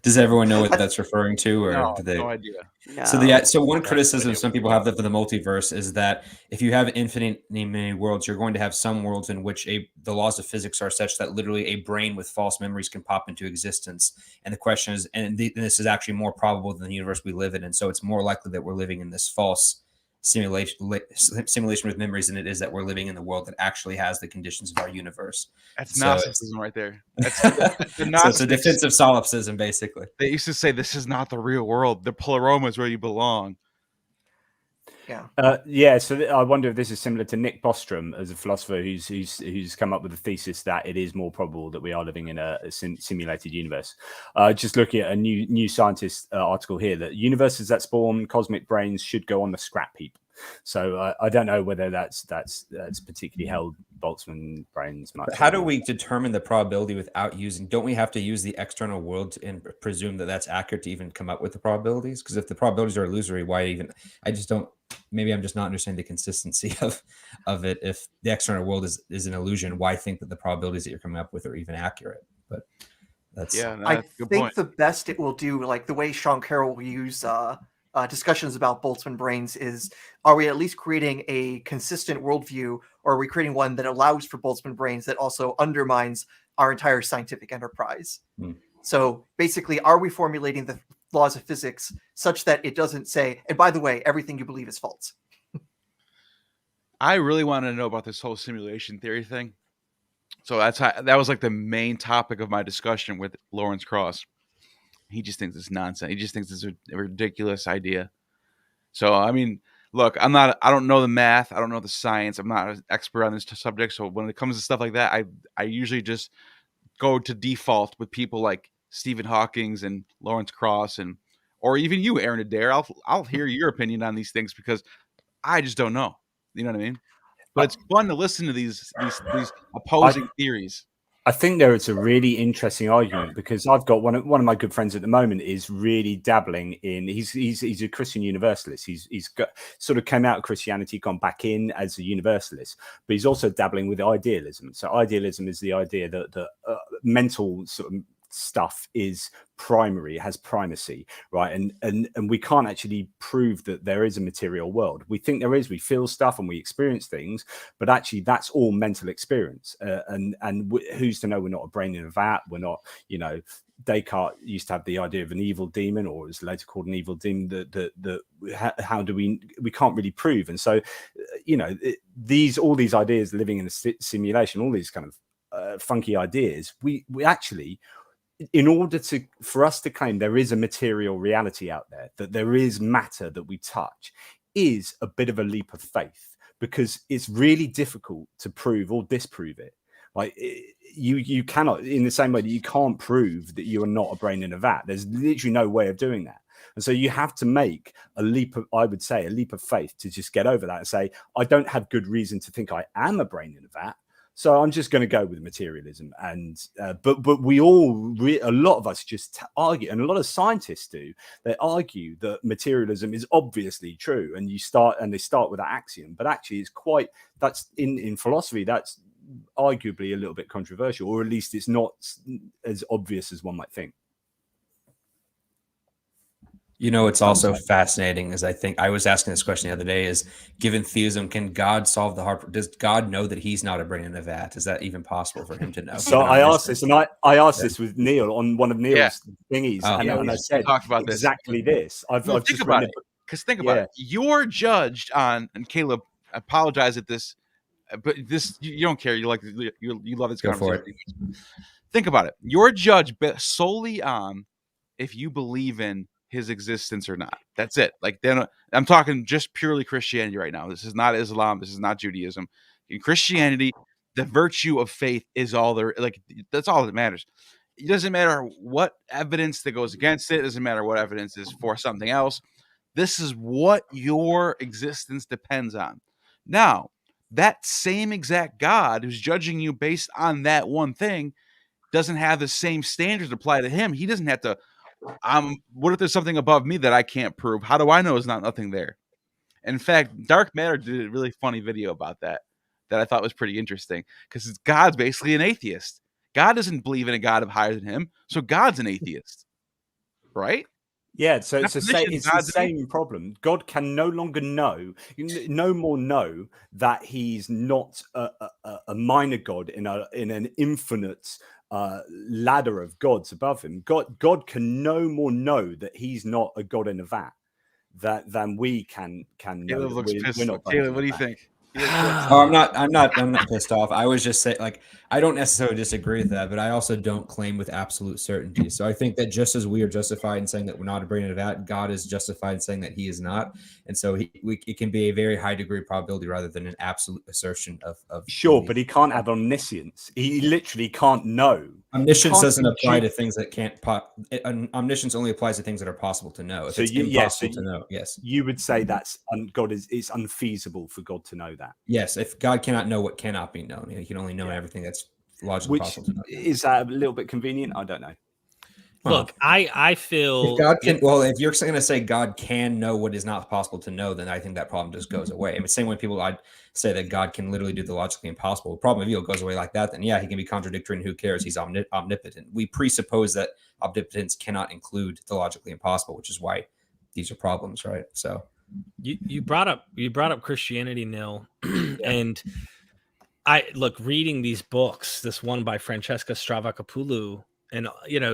Does everyone know what that's referring to, or No, do they? no idea. No. So one criticism some people have for the multiverse is that if you have infinite many worlds, you're going to have some worlds in which the laws of physics are such that literally a brain with false memories can pop into existence. And the question is, this is actually more probable than the universe we live in, and so it's more likely that we're living in this false simulation with memories than it is that we're living in the world that actually has the conditions of our universe. That's So Gnosticism right there. That's so it's a defensive solipsism, basically. They used to say this is not the real world. The pleroma is where you belong. Yeah. So I wonder if this is similar to Nick Bostrom as a philosopher who's come up with a thesis that it is more probable that we are living in a simulated universe. Just looking at a new scientist article here, that universes that spawn cosmic brains should go on the scrap heap. So I don't know whether that's particularly held Boltzmann brains much. But how do we determine the probability without using? Don't we have to use the external world and presume that that's accurate to even come up with the probabilities? Because if the probabilities are illusory, why even? I just don't. Maybe I'm just not understanding the consistency of it. If the external world is an illusion, why think that the probabilities that you're coming up with are even accurate? But that's I think the best it will do, like the way Sean Carroll will use discussions about Boltzmann brains, is: are we at least creating a consistent worldview, or are we creating one that allows for Boltzmann brains that also undermines our entire scientific enterprise? So basically, are we formulating the laws of physics such that it doesn't say, and by the way, everything you believe is false? I really wanted to know about this whole simulation theory thing. So that was like the main topic of my discussion with Lawrence Cross. He just thinks it's nonsense. He just thinks it's a ridiculous idea. So, I mean, look, I don't know the math. I don't know the science. I'm not an expert on this subject. So when it comes to stuff like that, I usually just go to default with people like Stephen Hawking's and Lawrence Cross, or even you, Aaron Adair. I'll hear your opinion on these things because I just don't know. You know what I mean? But it's fun to listen to these opposing theories. I think there is a really interesting argument, because I've got one of my good friends at the moment is really dabbling in. He's a Christian universalist. He's got, sort of came out of Christianity, gone back in as a universalist, but he's also dabbling with idealism. So idealism is the idea that mental sort of stuff is primary, it has primacy, right? And we can't actually prove that there is a material world. We think there is, we feel stuff and we experience things, but actually that's all mental experience. And who's to know we're not a brain in a vat, we're not, Descartes used to have the idea of an evil demon, or it was later called an evil demon, how do we can't really prove. And so, all these ideas living in a simulation, all these kind of funky ideas, we actually, in order for us to claim there is a material reality out there, that there is matter that we touch, is a bit of a leap of faith, because it's really difficult to prove or disprove it. Like, you cannot, in the same way that you can't prove that you are not a brain in a vat. There's literally no way of doing that. And so you have to make a leap of, I would say, a leap of faith to just get over that and say, I don't have good reason to think I am a brain in a vat, so I'm just going to go with materialism. And but we all, a lot of us just argue, and a lot of scientists do. They argue that materialism is obviously true, and they start with that axiom. But actually, that's in philosophy, that's arguably a little bit controversial, or at least it's not as obvious as one might think. It's also fascinating, as I think I was asking this question the other day, is given theism, can God solve the hard? Does God know that he's not a brain in a vat? Is that even possible for him to know? So I asked this, and I asked this with Neil on one of Neil's thingies, and I said about exactly this. I've think about it, because think about it. You're judged on, and Caleb, I apologize at this, but this, you don't care. You love this conversation. Think about it. You're judged solely on if you believe in his existence or not. That's it. Like, then I'm talking just purely Christianity right now. This is not Islam. This is not Judaism. In Christianity, the virtue of faith is all there. Like, that's all that matters. It doesn't matter what evidence that goes against it. It doesn't matter what evidence is for something else. This is what your existence depends on. Now, that same exact God who's judging you based on that one thing doesn't have the same standards apply to him. He doesn't have to, what if there's something above me that I can't prove? How do I know there's nothing there? In fact, Dark Matter did a really funny video about that I thought was pretty interesting, because God's basically an atheist. God doesn't believe in a God higher than him, so God's an atheist, right? Yeah, so it's the same problem. God can no longer know that he's not a minor God in an infinite ladder of gods above him. God can no more know that he's not a god in a vat than we can know. We're not. Caleb, what do you think? I'm not pissed off. I was just saying, like, I don't necessarily disagree with that, but I also don't claim with absolute certainty. So I think that just as we are justified in saying that we're not a brain in a vat, God is justified in saying that he is not. And so it can be a very high degree of probability rather than an absolute assertion of sure, belief. But he can't have omniscience. He literally can't know. Omniscience doesn't apply to things that can't. Omniscience only applies to things that are possible to know. If it's impossible to know, yes, you would say that's it's unfeasible for God to know that. Yes, if God cannot know what cannot be known, he can only know everything that's logically possible to know. Is that a little bit convenient? I don't know. Look, I feel if God can. Well, if you're going to say God can know what is not possible to know, then I think that problem just goes away. I mean, same way people I'd say that God can literally do the logically impossible. The problem if it goes away like that, then yeah, he can be contradictory, and who cares? He's omnipotent. We presuppose that omnipotence cannot include the logically impossible, which is why these are problems, right? So you brought up Christianity, Neil, and I look reading these books. This one by Francesca Stravacapoulou. And,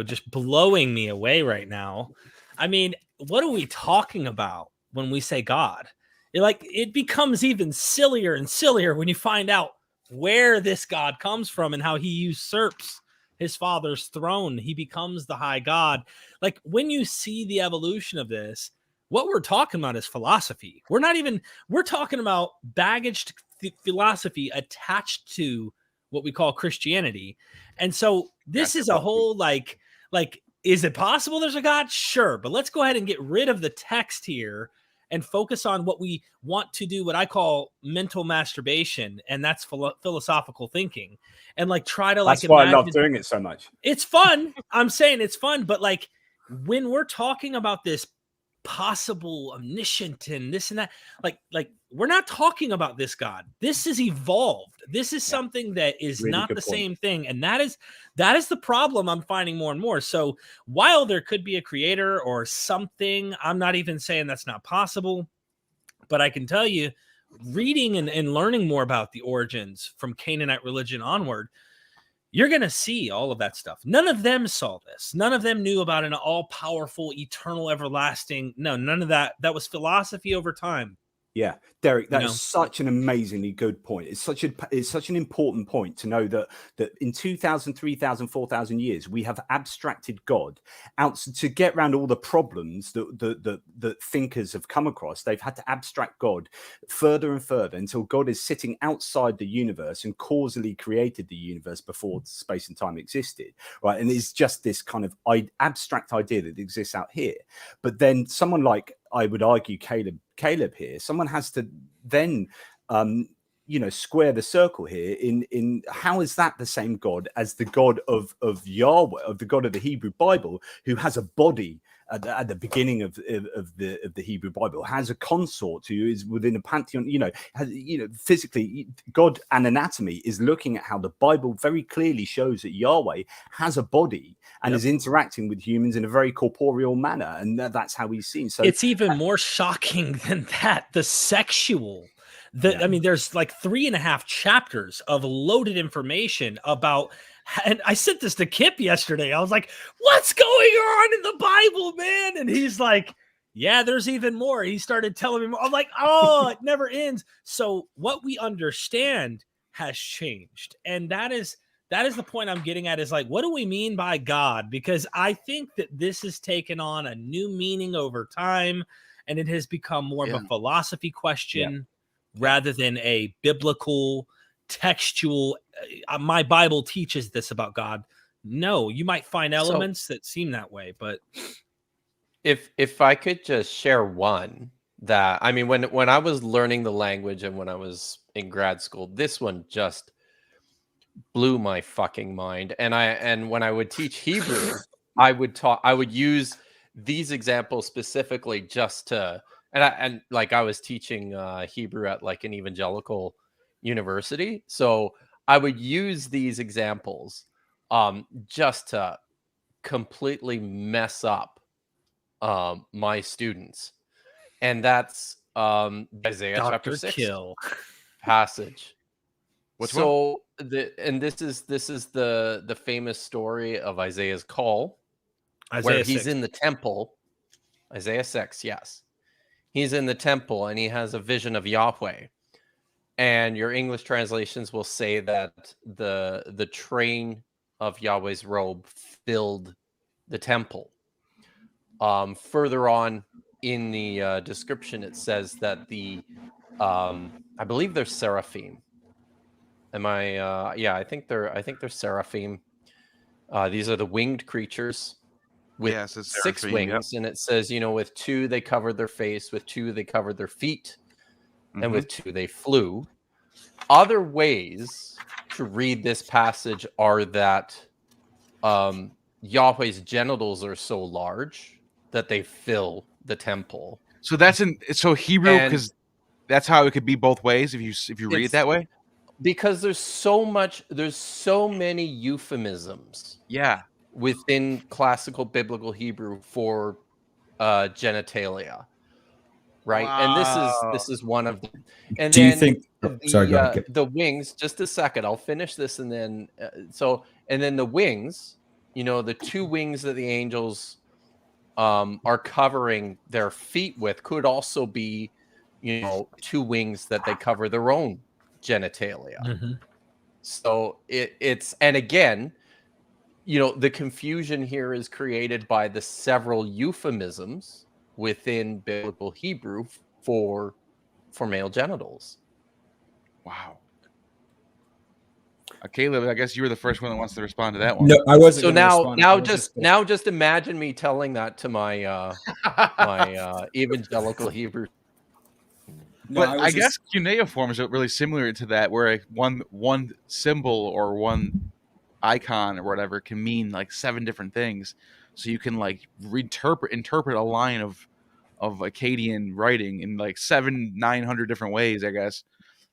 just blowing me away right now. I mean, what are we talking about when we say God? It becomes even sillier and sillier when you find out where this God comes from and how he usurps his father's throne. He becomes the high God. Like, when you see the evolution of this, what we're talking about is philosophy. We're talking about baggage philosophy attached to what we call Christianity. And so this is a whole like, is it possible there's a God? Sure. But let's go ahead and get rid of the text here and focus on what we want to do, what I call mental masturbation. And that's philosophical thinking. And try to that's why I love doing it so much. It's fun. I'm saying it's fun. But when we're talking about this possible omniscient and this and that, we're not talking about this God. This is evolved. This is something that is really not the same thing. And that is the problem I'm finding more and more. So while there could be a creator or something, I'm not even saying that's not possible, but I can tell you, reading and learning more about the origins from Canaanite religion onward, you're going to see all of that stuff. None of them saw this. None of them knew about an all-powerful, eternal, everlasting. No, none of that. That was philosophy over time. Yeah, Derek, that is such an amazingly good point. It's such an important point to know that in 2,000, 3,000, 4,000 years, we have abstracted God out to get around all the problems that thinkers have come across. They've had to abstract God further and further until God is sitting outside the universe and causally created the universe before space and time existed, right? And it's just this kind of abstract idea that exists out here. But then someone like, I would argue, Caleb here, someone has to then square the circle here in how is that the same God as the God of Yahweh, of the God of the Hebrew Bible, who has a body at the beginning of the Hebrew Bible, has a consort who is within a pantheon, physically, God and anatomy is looking at how the Bible very clearly shows that Yahweh has a body and is interacting with humans in a very corporeal manner, and that's how he's seen. So it's even more shocking than that. The sexual. I mean, there's like 3.5 chapters of loaded information about, and I sent this to Kip yesterday. I was like, what's going on in the Bible, man? And he's like, yeah, there's even more. He started telling me more. I'm like, oh, it never ends. So what we understand has changed. And that is the point I'm getting at, is like, what do we mean by God? Because I think that this has taken on a new meaning over time, and it has become more of a philosophy question rather than a biblical, textual, my Bible teaches this about God. No, you might find elements that seem that way, but if I could just share one that, I mean, when I was learning the language and when I was in grad school, this one just blew my fucking mind. And when I would teach Hebrew, I would use these examples specifically just to, and I was teaching Hebrew at like an evangelical university, so I would use these examples just to completely mess up my students, and that's Isaiah chapter 6 passage. This is the famous story of Isaiah's call, where he's in the temple. Isaiah 6, yes. He's in the temple and he has a vision of Yahweh. And your English translations will say that the train of Yahweh's robe filled the temple. Further on in the description, it says that I believe they're seraphim. I think they're seraphim. These are the winged creatures with 6 wings, and it says, with 2 they covered their face, with 2 they covered their feet, and with 2 they flew. Other ways to read this passage are that Yahweh's genitals are so large that they fill the temple. So that's so Hebrew, because that's how it could be both ways if you read it that way. Because there's so many euphemisms. Yeah. Within classical biblical Hebrew for genitalia, right? Wow. And this is one of them. And do you think? Sorry, go ahead. The wings. Just a second, I'll finish this, and then then the wings. The 2 wings that the angels are covering their feet with could also be, 2 wings that they cover their own genitalia. Mm-hmm. So it's, and again, the confusion here is created by the several euphemisms within biblical Hebrew for male genitals. Wow. Caleb, I guess you were the first one that wants to respond to that one. No, I wasn't. So now just imagine me telling that to my my evangelical Hebrew. No, but I guess cuneiform is really similar to that, where one symbol or one icon or whatever can mean like 7 different things, so you can like interpret a line of Akkadian writing in like 900 different ways. I guess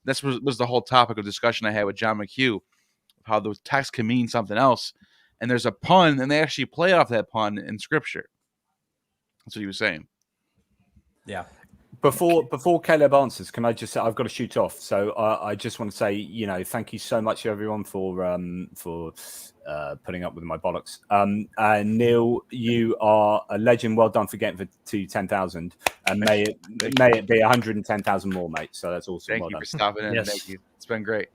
this was the whole topic of discussion I had with John McHugh, how the text can mean something else, and there's a pun, and they actually play off that pun in scripture. That's what he was saying. Yeah. Before Caleb answers, can I just say I've got to shoot off? So I just want to say, thank you so much everyone for putting up with my bollocks. Neil, you are a legend. Well done for getting to 10,000, and may it be 110,000 more, mate. So that's awesome. Thank well you done. for stopping in. Yes. Thank you. It's been great.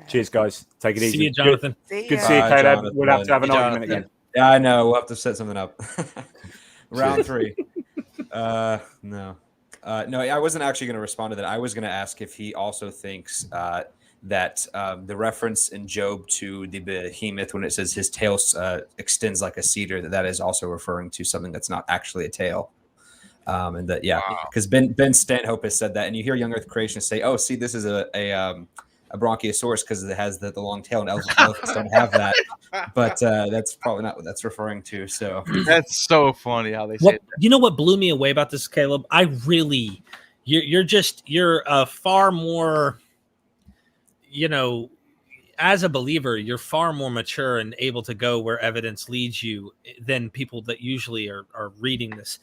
Cheers, guys. Take it easy. See you, Jonathan. Good to see you, Bye, Caleb. Jonathan. We'll have to have an See you, argument Jonathan. again. Yeah, I know. We'll have to set something up. Round 3. No, I wasn't actually going to respond to that. I was going to ask if he also thinks that the reference in Job to the behemoth, when it says his tail extends like a cedar, that is also referring to something that's not actually a tail. And that, because Ben Stanhope has said that, and you hear young Earth creationists say, "Oh, see, this is a Bronchiosaurus because it has the long tail, and elephants don't have that." But that's probably not what that's referring to. So That's so funny how they say that. You know what blew me away about this, Caleb? You're far more, as a believer, you're far more mature and able to go where evidence leads you than people that usually are reading this.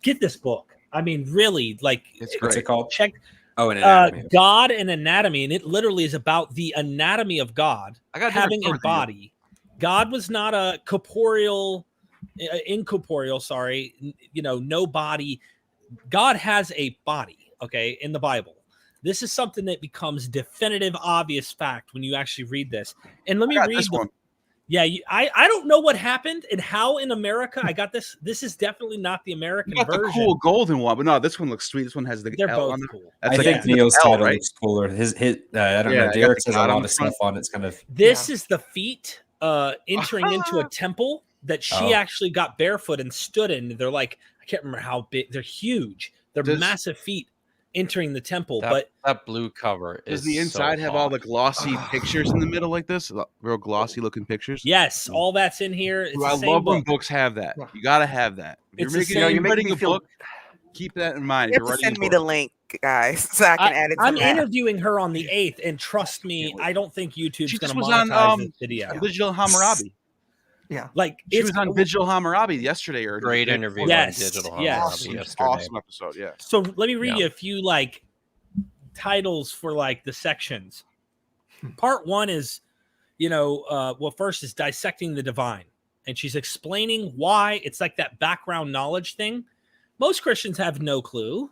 Get this book. I mean, really, like, It's what's it great. called? check Oh, an anatomy. God and Anatomy, and it literally is about the anatomy of God I got having a body. God was not a incorporeal, no body. God has a body, okay, in the Bible. This is something that becomes definitive, obvious fact when you actually read this. And let me read this one. Yeah, I don't know what happened and how in America I got this. This is definitely not the American You got the version. cool golden one, but no, this one looks sweet. This one has the They're L both on it. cool. I That's think like Neil's L, title right? looks cooler. His I don't Yeah, know. I Derek got the says a God on lot the of stuff front. on it. It's kind of This is the feet entering into a temple that she Oh. actually got barefoot and stood in. They're like, I can't remember how big. They're huge. They're massive feet entering the temple. But that blue cover Does is the inside so have all hot. the glossy pictures in the middle like this? Real glossy looking pictures? yes, all that's in here. It's Ooh, the I same love when book. books have that. You got to have that. If It's you're the making, same- you're making writing me a feel- book, keep that in mind. You If have you're to writing send a me book. the link, guys, so I can add it to I'm that. interviewing her on the 8th, and trust me, I don't think YouTube's She going just to was monetize on this video. Digital Hammurabi. Yeah. Like She it's was on Digital Hammurabi yesterday or Great the day interview before. Yes, on Digital yes. Hammurabi Awesome, yesterday. awesome episode. Yeah. So let me read Yeah. you a few like titles for like the sections. Part 1 is, first is dissecting the divine, and she's explaining why it's like that background knowledge thing. Most Christians have no clue.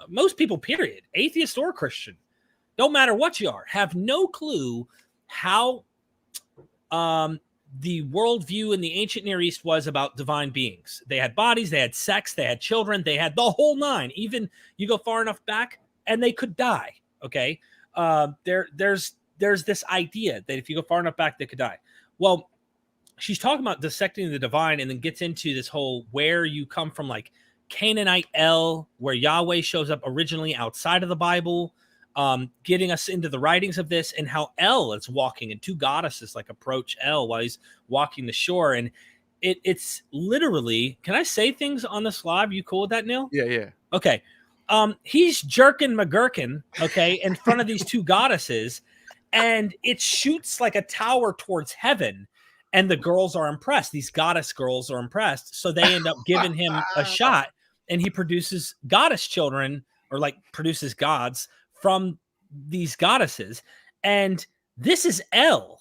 Most people, period, atheist or Christian, no matter what you are, have no clue how the worldview in the ancient Near East was about divine beings. They had bodies, they had sex, they had children, they had the whole nine. Even you go far enough back, and they could die. Okay, there's this idea that if you go far enough back, they could die. Well, she's talking about dissecting the divine, and then gets into this whole where you come from, like Canaanite El, where Yahweh shows up originally outside of the Bible. Getting us into the writings of this, and how El is walking, and two goddesses like approach El while he's walking the shore, and it's literally. Can I say things on this live? You cool with that, Neil? Yeah. Okay. He's jerking McGurkin, okay, in front of these two goddesses, and it shoots like a tower towards heaven, and the girls are impressed. These goddess girls are impressed, so they end up giving him a shot, and he produces goddess children, or like produces gods from these goddesses. And this is El.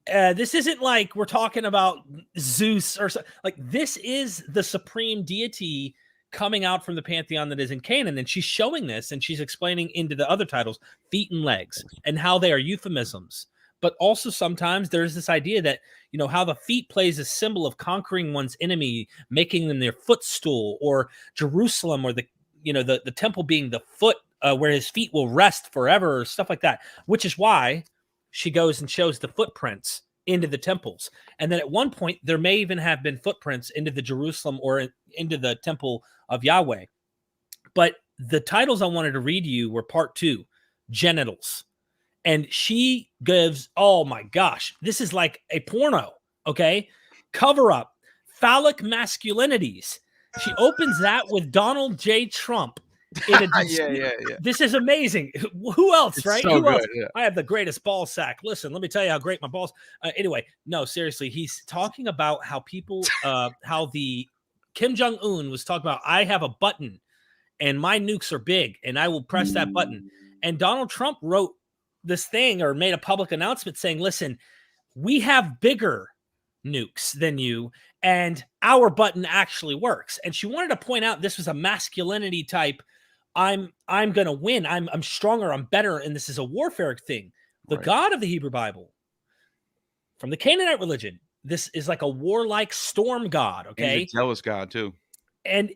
This isn't like we're talking about Zeus or so. Like, this is the supreme deity coming out from the pantheon that is in Canaan. And she's showing this, and she's explaining into the other titles, feet and legs, and how they are euphemisms. But also sometimes there's this idea that, how the feet plays a symbol of conquering one's enemy, making them their footstool, or Jerusalem, or the temple being the foot, where his feet will rest forever, or stuff like that, which is why she goes and shows the footprints into the temples. And then at one point, there may even have been footprints into the Jerusalem or into the temple of Yahweh. But the titles I wanted to read to you were part 2, genitals. And she gives, oh my gosh, this is like a porno, okay? Cover up, phallic masculinities. She opens that with Donald J. Trump. Yeah. This is amazing. Who else, It's right? so Who good, else? yeah. I have the greatest ball sack. Listen, let me tell you how great my balls. Anyway, no, seriously, he's talking about how people, how the Kim Jong-un was talking about, I have a button, and my nukes are big, and I will press that button. And Donald Trump wrote this thing or made a public announcement saying, listen, we have bigger nukes than you, and our button actually works. And she wanted to point out this was a masculinity type. I'm going to win. I'm stronger. I'm better. And this is a warfare thing. The God of the Hebrew Bible from the Canaanite religion, this is like a warlike storm god. Okay. He's a jealous god too. And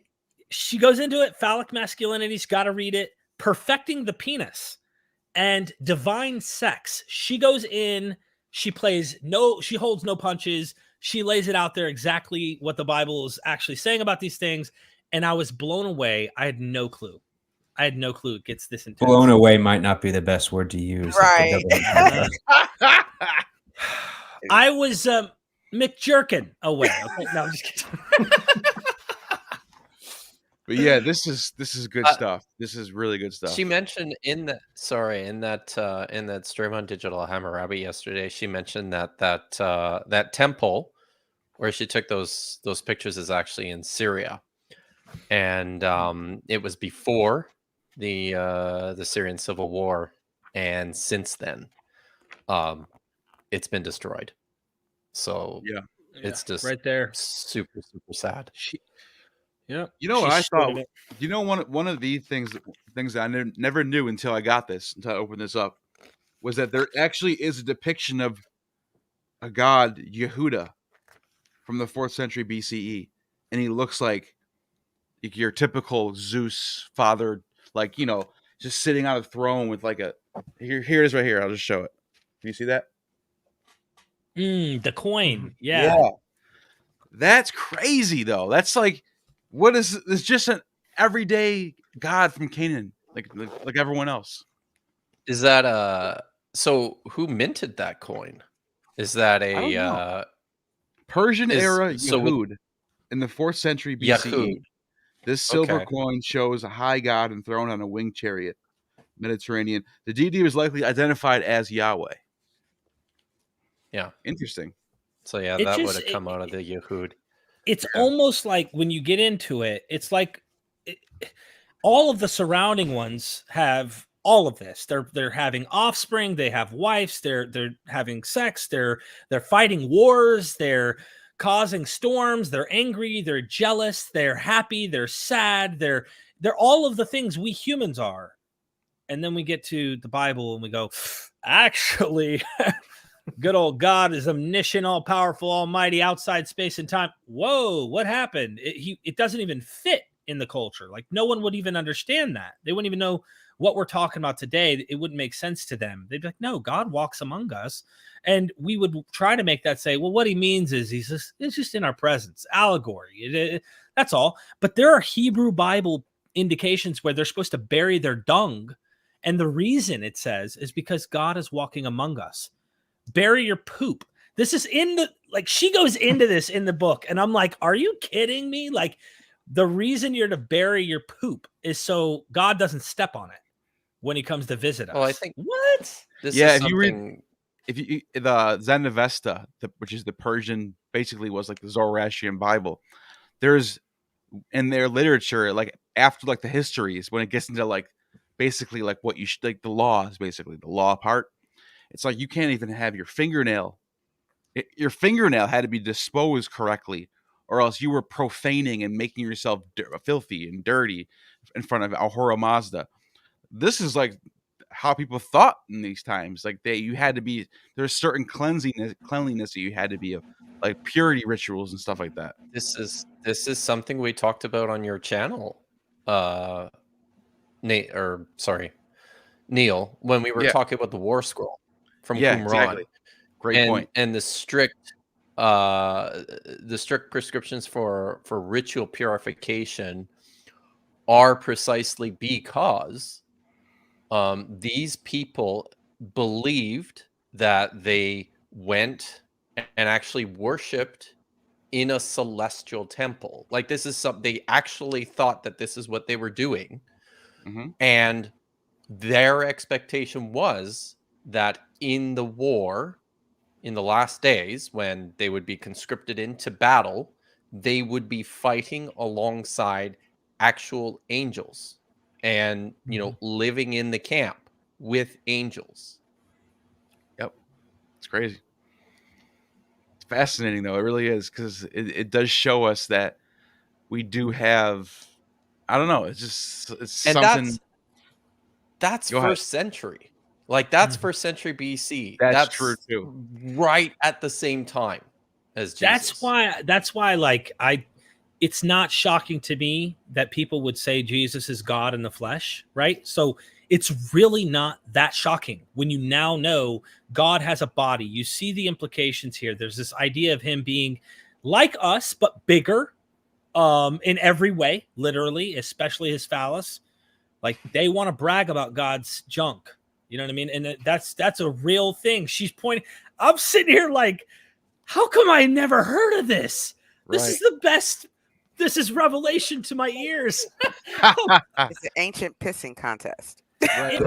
she goes into it. Phallic masculinity's got to read it. Perfecting the penis and divine sex. She goes in, she holds no punches. She lays it out there exactly what the Bible is actually saying about these things. And I was blown away. I had no clue. It gets this intense. Blown away might not be the best word to use. Right. I was McJerkin away. Okay? No, I'm just kidding. But yeah, this is good stuff. This is really good stuff. She mentioned in that stream on Digital Hammurabi yesterday, she mentioned that temple where she took those pictures is actually in Syria, and it was before the Syrian civil war, and since then, it's been destroyed. So yeah, it's just right there, super sad. Yeah, you know what I thought? You know, one of the things that I never knew until I opened this up, was that there actually is a depiction of a god Yehuda from the 4th century BCE, and he looks like your typical Zeus father, like, you know, just sitting on a throne with like here it is right here. I'll just show it. Can you see that? The coin. Yeah. That's crazy though. That's like, what is this? Just an everyday god from Canaan, like everyone else. Is that so who minted that coin? Is that a Persian era Yehud in the 4th century BCE? Yehud. This silver coin shows a high god enthroned on a winged chariot, Mediterranean. The deity was likely identified as Yahweh. Yeah, interesting. So yeah, that would have come out of the Yehud. It's almost like when you get into it, it's like all of the surrounding ones have all of this. They're having offspring, they have wives, they're having sex, they're fighting wars, they're causing storms, they're angry, they're jealous, they're happy, they're sad, they're all of the things we humans are. And then we get to the Bible and we go, actually, good old God is omniscient, all powerful, almighty, outside space and time. Whoa, what happened? It doesn't even fit in the culture. Like, no one would even understand that. They wouldn't even know what we're talking about today. It wouldn't make sense to them. They'd be like, no, God walks among us. And we would try to make that say, well, what he means is it's just in our presence, allegory. That's all. But there are Hebrew Bible indications where they're supposed to bury their dung. And the reason it says is because God is walking among us. Bury your poop. This is she goes into this in the book. And I'm like, are you kidding me? Like, the reason you're to bury your poop is so God doesn't step on it when he comes to visit us. Well, I think what? If you read the Zend-Avesta, which is the Persian, basically was like the Zoroastrian Bible. There's in their literature, like after like the histories, when it gets into like basically like what you should, like the laws, basically the law part. It's like you can't even have your fingernail. Your fingernail had to be disposed correctly, or else you were profaning and making yourself filthy and dirty in front of Ahura Mazda. This is like how people thought in these times. Like you had to be, there's certain cleanliness that you had to be of, like purity rituals and stuff like that. This is something we talked about on your channel, Neil, when we were talking about the War Scroll from Qumran. Exactly. Great point. And the strict prescriptions for ritual purification are precisely because these people believed that they went and actually worshipped in a celestial temple. Like, this is something they actually thought that this is what they were doing. Mm-hmm. And their expectation was that in the war, in the last days, when they would be conscripted into battle, they would be fighting alongside actual angels and, you know, living in the camp with angels. Yep. It's crazy. It's fascinating, though. It really is, because it does show us that we do have, I don't know, it's And something. that's Go ahead. first century. Like, that's first century BC. That's true, too. Right at the same time as Jesus. That's why like it's not shocking to me that people would say Jesus is God in the flesh, right? So it's really not that shocking when you now know God has a body. You see the implications here. There's this idea of him being like us, but bigger in every way, literally, especially his phallus. Like, they want to brag about God's junk. You know what I mean? And that's a real thing. She's pointing. I'm sitting here like, how come I never heard of this? This is the best. This is revelation to my ears. It's an ancient pissing contest. Right.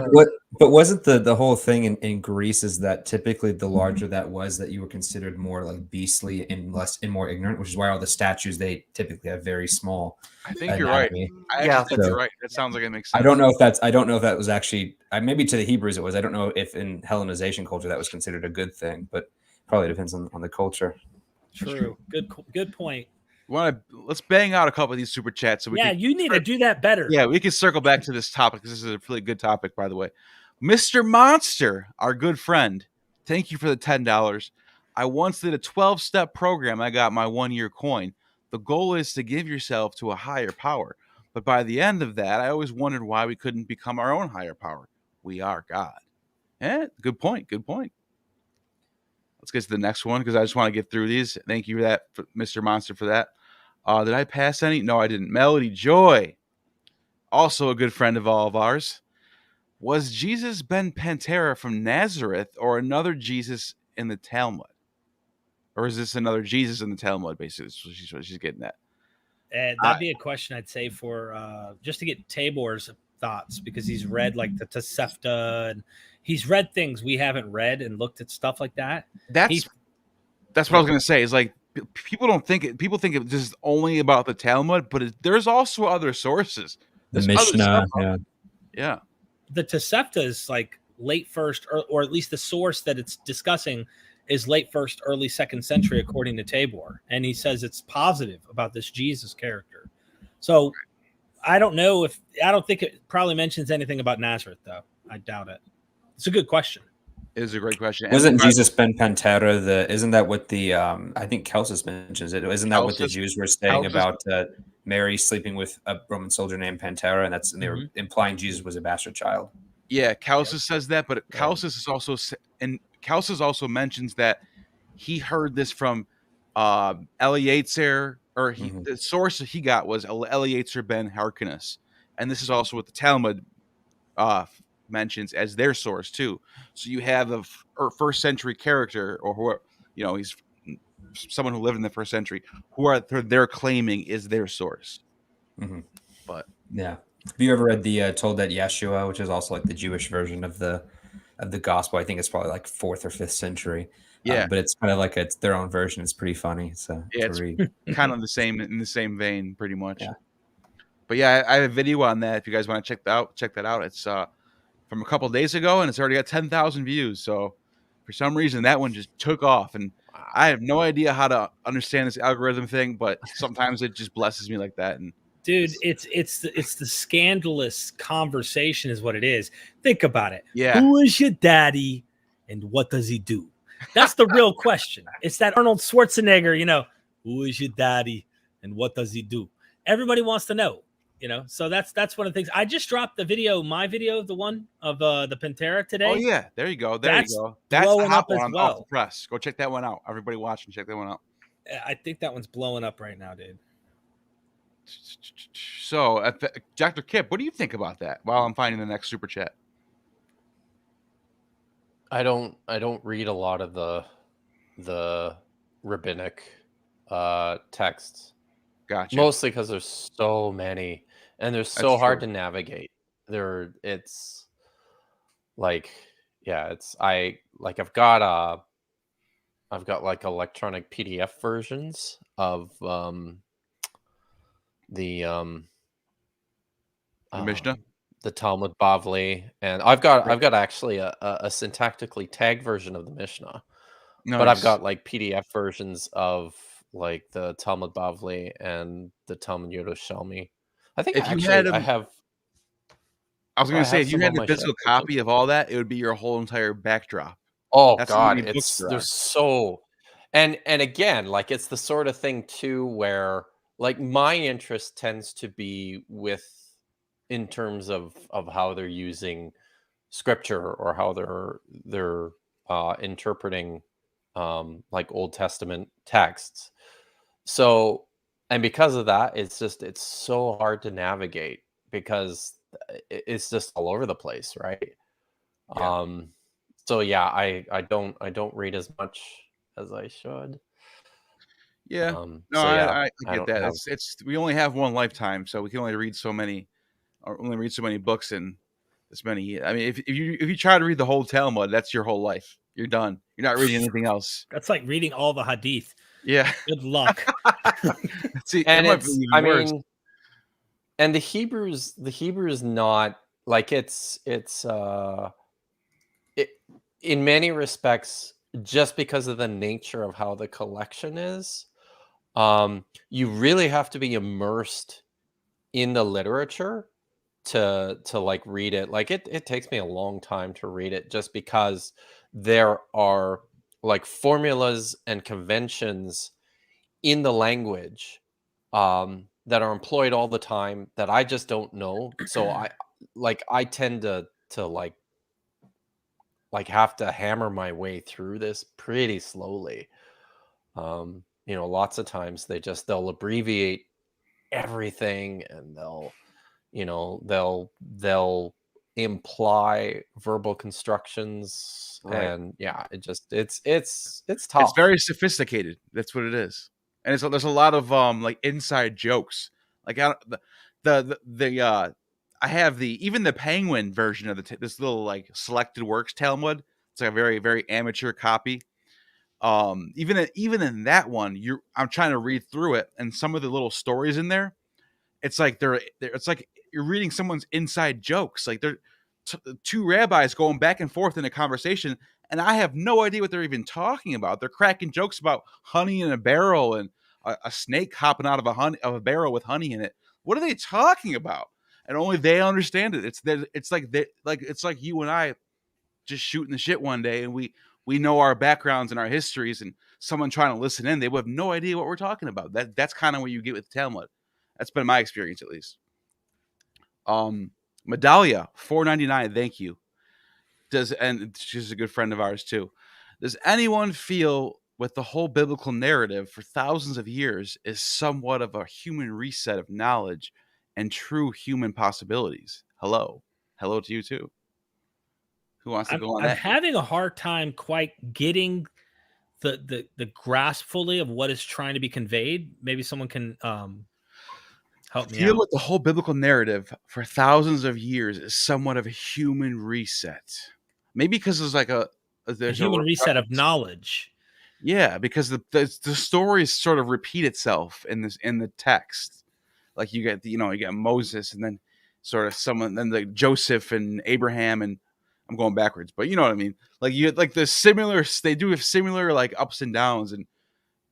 But wasn't the whole thing in Greece is that typically the larger that was, that you were considered more like beastly and more ignorant, which is why all the statues, they typically have very small. I think you're right. I actually think you're right. That sounds like it makes sense. I don't know if that was actually, maybe to the Hebrews it was. I don't know if in Hellenization culture that was considered a good thing, but probably depends on the culture. True. Good point. Let's bang out a couple of these super chats. So you need to do that better. Yeah, we can circle back to this topic. This is a really good topic, by the way. Mr. Monster, our good friend, thank you for the $10. I once did a 12-step program. I got my 1-year coin. The goal is to give yourself to a higher power. But by the end of that, I always wondered why we couldn't become our own higher power. We are God. Good point. Good point. Let's get to the next one, because I just want to get through these. Thank you for that, Mr. Monster, for that. Did I pass any? No, I didn't. Melody Joy, also a good friend of all of ours. Was Jesus Ben Pantera from Nazareth, or another Jesus in the Talmud? Or is this another Jesus in the Talmud, basically? That's what she's getting at. That'd be a question I'd say for just to get Tabor's thoughts, because he's read like the Tosefta, and he's read things we haven't read and looked at stuff like that. That's what I was going to say. Is like, people think it's just only about the Talmud, but there's also other sources. The Mishnah, yeah. The Tosefta is like late first, or at least the source that it's discussing is late first, early second century, according to Tabor, and he says it's positive about this Jesus character. So I don't think it probably mentions anything about Nazareth, though. I doubt it. It's a good question. It is a great question. Wasn't Jesus Ben Pantera isn't that what the I think Celsus mentions it? Isn't that what the Jews were saying about Mary sleeping with a Roman soldier named Pantera, and they were implying Jesus was a bastard child? Yeah, Celsus says that, but Celsus also mentions that he heard this from Eleazar, or the source he got was Eleazar ben Hyrcanus, and this is also what the Talmud mentions as their source too. So you have a first century character, or who, he's someone who lived in the first century, who they're claiming is their source. But yeah, have you ever read the Told that Yeshua, which is also like the Jewish version of the gospel? I think it's probably like 4th or 5th century. Yeah, but it's kind of like it's their own version. It's pretty funny. So it's kind of in the same vein, pretty much. Yeah. But yeah, I have a video on that. If you guys want to check that out. It's from a couple of days ago, and it's already got 10,000 views. So for some reason, that one just took off, and I have no idea how to understand this algorithm thing, but sometimes it just blesses me like that. And dude, it's the scandalous conversation is what it is. Think about it. Yeah. Who is your daddy, and what does he do? That's the real question. It's that Arnold Schwarzenegger, who is your daddy and what does he do? Everybody wants to know. So that's one of the things. I just dropped my video, the one of the Pantera today. Oh yeah, there you go. That's blowing up as well. Off the press. Go check that one out. Everybody watching, check that one out. I think that one's blowing up right now, dude. So, Dr. Kip, what do you think about that? While I'm finding the next super chat. I don't read a lot of the rabbinic texts. Gotcha. Mostly because there's so many, and they're so hard to navigate. It's like, yeah, I've got like electronic PDF versions of The Mishnah? The Talmud Bavli, and I've got actually a syntactically tagged version of the Mishnah, but I've Nice. got like PDF versions of like the Talmud Bavli and the Talmud Yerushalmi. I think If you actually had I 'em- have. I was going I to say, have if you some had on the my physical shelf. copy of all that, it would be your whole entire backdrop. Oh That's how God, many books it's there are. there's so, and again, like it's the sort of thing too where like my interest tends to be with in terms of how they're using scripture or how they're interpreting like Old Testament texts. So, and because of that, it's so hard to navigate because it's just all over the place, right? Yeah. So yeah, I don't read as much as I should. Yeah. No, So yeah, I I get don't that. have. It's we only have one lifetime, so we can only read so many books in this many. I mean, if you try to read the whole Talmud, that's your whole life. You're done. You're not reading anything else. That's like reading all the hadith. Yeah. Good luck. See, And that might be it's, even I worse. mean, and the Hebrew is not like it's in many respects, just because of the nature of how the collection is, you really have to be immersed in the literature to like read it. Like it takes me a long time to read it just because there are like formulas and conventions in the language that are employed all the time that I just don't know. So I tend to have to hammer my way through this pretty slowly. Lots of times they'll abbreviate everything, and they'll imply verbal constructions, Right. and yeah, it's tough. It's very sophisticated. That's what it is. And there's a lot of like inside jokes. Like I have even the Penguin version of this little like selected works Talmud. It's like a very, very amateur copy. Even in that one, I'm trying to read through it, and some of the little stories in there, it's like it's like you're reading someone's inside jokes. Like they're two rabbis going back and forth in a conversation, and I have no idea what they're even talking about. They're cracking jokes about honey in a barrel and a snake hopping out of a barrel with honey in it. What are they talking about? And only they understand it. It's like you and I just shooting the shit one day, and we know our backgrounds and our histories, and someone trying to listen in, they would have no idea what we're talking about. That's kind of what you get with Talmud. That's been my experience, at least. Medallia, $4.99. Thank you. And she's a good friend of ours too. Does anyone feel with the whole biblical narrative for thousands of years is somewhat of a human reset of knowledge and true human possibilities? Hello to you too. Who wants to go on that? I'm having a hard time quite getting the grasp fully of what is trying to be conveyed. Maybe someone can help me out. With the whole biblical narrative for thousands of years is somewhat of a human reset. Maybe because there's like a human reset of knowledge. Yeah, because the stories sort of repeat itself in the text. Like you get Moses, and then sort of then the Joseph and Abraham, and I'm going backwards, but you know what I mean. Like you like they do have similar like ups and downs, and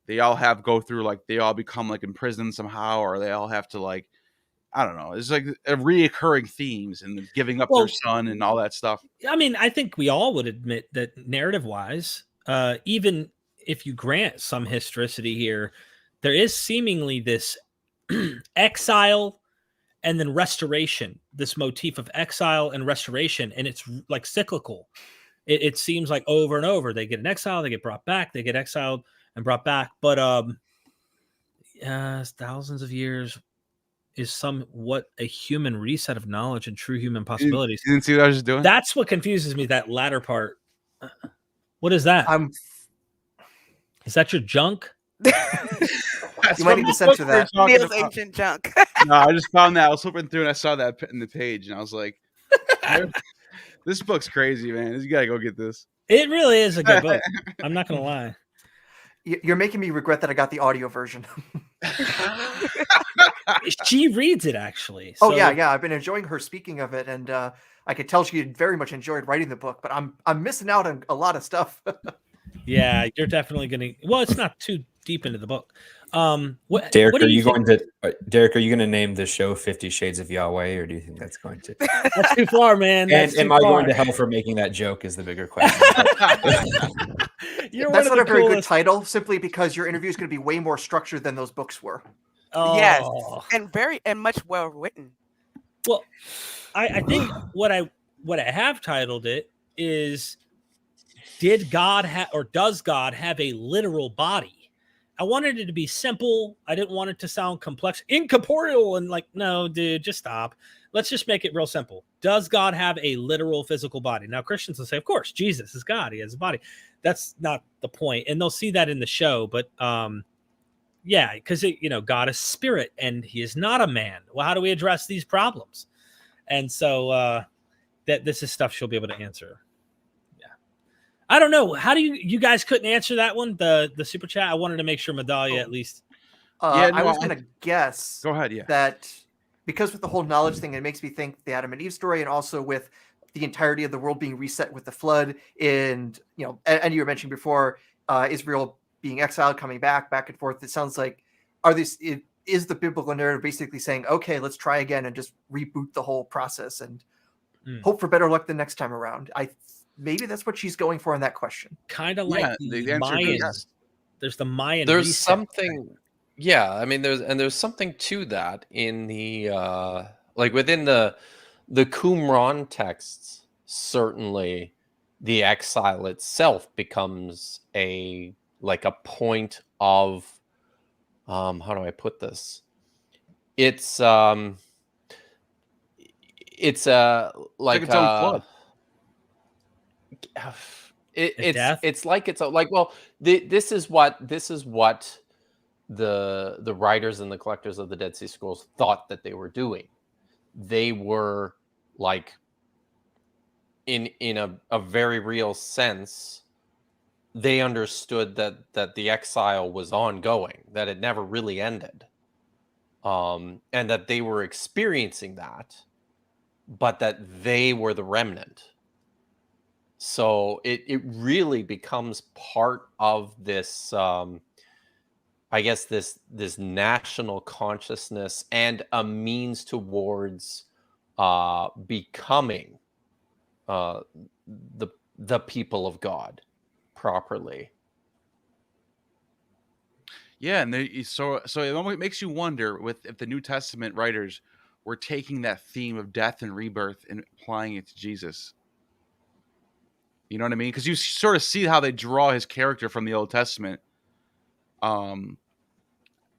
they all go through like they all become like imprisoned somehow, or they all have to like, I don't know. It's like a reoccurring themes and giving up their son and all that stuff. I mean, I think we all would admit that narrative wise, even if you grant some historicity here, there is seemingly this exile and then restoration, this motif of exile and restoration. And it's like cyclical. It seems like over and over, they get an exile, they get brought back, they get exiled and brought back. But thousands of years is somewhat a human reset of knowledge and true human possibilities. You didn't see what I was just doing? That's what confuses me, that latter part. What is that? Is that your junk? You might need to censor that. Neil's ancient junk. No, I just found that. I was flipping through and I saw that in the page, and I was like, this book's crazy, man. You got to go get this. It really is a good book. I'm not going to lie. You're making me regret that I got the audio version. She reads it actually. Oh So, yeah. I've been enjoying her speaking of it, and I could tell she had very much enjoyed writing the book. But I'm missing out on a lot of stuff. yeah, you're definitely gonna. Well, it's not too deep into the book. Derek, what do are you think? going to Derek? Are you going to name the show 50 Shades of Yahweh, or do you think that's going to? That's too far, man. And That's am too I far. going to hell for making that joke? Is the bigger question. You're That's one not of a the very good coolest. title, simply because your interview is going to be way more structured than those books were. Yes, Oh. and much well written. Well, I think what I have titled it is, did God have, or does God have a literal body? I wanted it to be simple. I didn't want it to sound complex, incorporeal, and like, no, dude, just stop. Let's just make it real simple. Does God have a literal physical body? Now, Christians will say, of course, Jesus is God. He has a body. That's not the point. And they'll see that in the show. But yeah, because, God is spirit and he is not a man. Well, how do we address these problems? And so that this is stuff she'll be able to answer. I don't know. How do you guys couldn't answer that one? The super chat. I wanted to make sure Medallia at least. I was going to guess. Go ahead. Yeah. That because with the whole knowledge thing, it makes me think the Adam and Eve story, and also with the entirety of the world being reset with the flood, and you were mentioning before Israel being exiled, coming back and forth. It sounds like is the biblical narrative basically saying, okay, let's try again and just reboot the whole process and hope for better luck the next time around. Maybe that's what she's going for in that question. Kind of like the Mayans. Yes. There's the Mayan. There's something. Thing. Yeah, I mean, there's something to that in the like within the Qumran texts. Certainly, the exile itself becomes a point of how do I put this? It's like its own flood. It's like well this is what the writers and the collectors of the Dead Sea Scrolls thought that they were doing. They were like in a very real sense, they understood that the exile was ongoing, that it never really ended, and that they were experiencing that, but that they were the remnant. So it really becomes part of this, I guess this national consciousness and a means towards becoming the people of God properly. Yeah, and so it almost makes you wonder if the New Testament writers were taking that theme of death and rebirth and applying it to Jesus. You know what I mean? Because you sort of see how they draw his character from the Old Testament.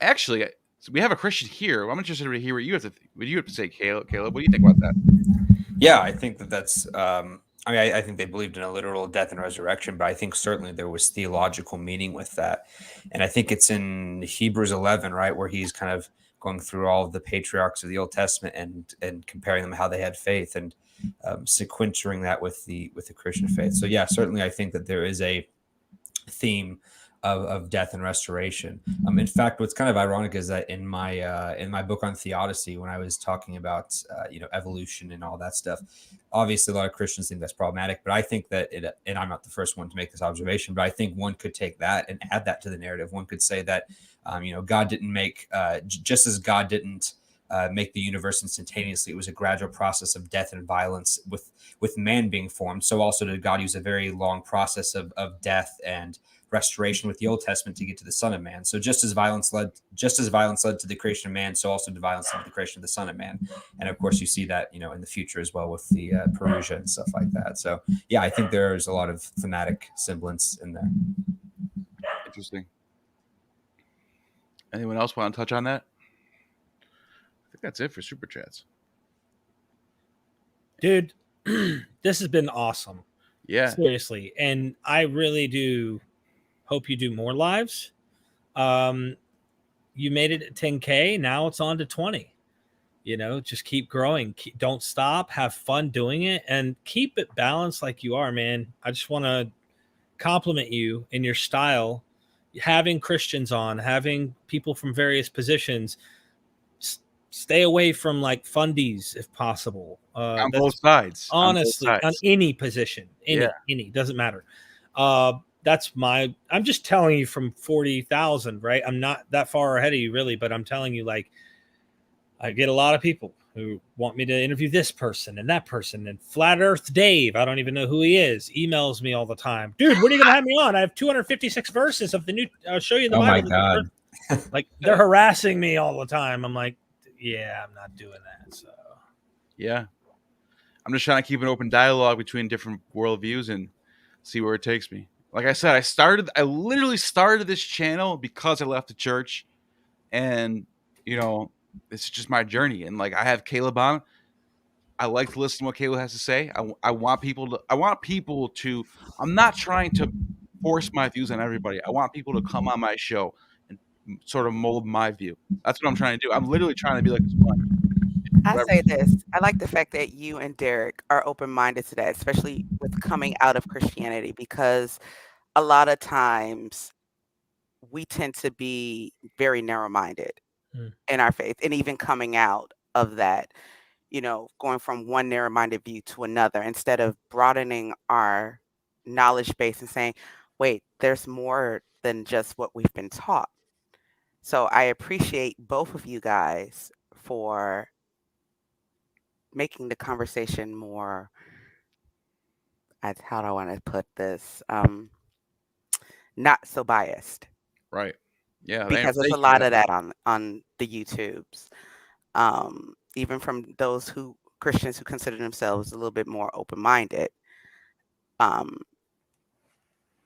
Actually, we have a Christian here. I'm interested to hear what you have to say, Caleb. What do you think about that? Yeah, I think that's. I think they believed in a literal death and resurrection, but I think certainly there was theological meaning with that, and I think it's in Hebrews 11, right, where he's kind of going through all of the patriarchs of the Old Testament and comparing them how they had faith and sequencing that with the Christian faith. So yeah, certainly I think that there is a theme of death and restoration. In fact, what's kind of ironic is that in my book on theodicy, when I was talking about evolution and all that stuff, obviously a lot of Christians think that's problematic, but I think that and I'm not the first one to make this observation, but I think one could take that and add that to the narrative. One could say that God didn't make just as God didn't make the universe instantaneously. It was a gradual process of death and violence with man being formed. So also did God use a very long process of death and restoration with the Old Testament to get to the Son of Man. So just as violence led to the creation of man, so also did violence led to the creation of the Son of Man. And of course, you see that in the future as well with the Perusia and stuff like that. So yeah, I think there's a lot of thematic semblance in there. Interesting. Anyone else want to touch on that? I think that's it for super chats. Dude, this has been awesome. Yeah. Seriously. And I really do hope you do more lives. You made it at 10K. Now it's on to 20. Just keep growing. Don't stop. Have fun doing it and keep it balanced like you are, man. I just want to compliment you in your style. Having Christians on, having people from various positions, stay away from like fundies if possible. On both sides. Honestly, on any position, Yeah. any doesn't matter. That's my. I'm just telling you from 40,000, right? I'm not that far ahead of you, really, but I'm telling you, like, I get a lot of people who want me to interview this person and that person, and Flat Earth Dave, I don't even know who he is, emails me all the time. Dude, when are you gonna have me on? I have 256 verses of the new. I'll show you the Bible. Oh my God. Like, they're harassing me all the time. I'm like, yeah, I'm not doing that. So Yeah. I'm just trying to keep an open dialogue between different worldviews and see where it takes me. Like I said, I literally started this channel because I left the church, and it's just my journey. And like, I have Caleb on. I like to listen to what Caleb has to say. I want people to, I'm not trying to force my views on everybody. I want people to come on my show and sort of mold my view. That's what I'm trying to do. I'm literally trying to be like this one. I say this. I like the fact that you and Derek are open-minded to that, especially with coming out of Christianity, because a lot of times we tend to be very narrow-minded in our faith, and even coming out of that, going from one narrow-minded view to another, instead of broadening our knowledge base and saying, wait, there's more than just what we've been taught. So I appreciate both of you guys for making the conversation more, how do I want to put this, not so biased. Right. Yeah. Because there's a lot of that on the YouTubes, even from those Christians who consider themselves a little bit more open-minded,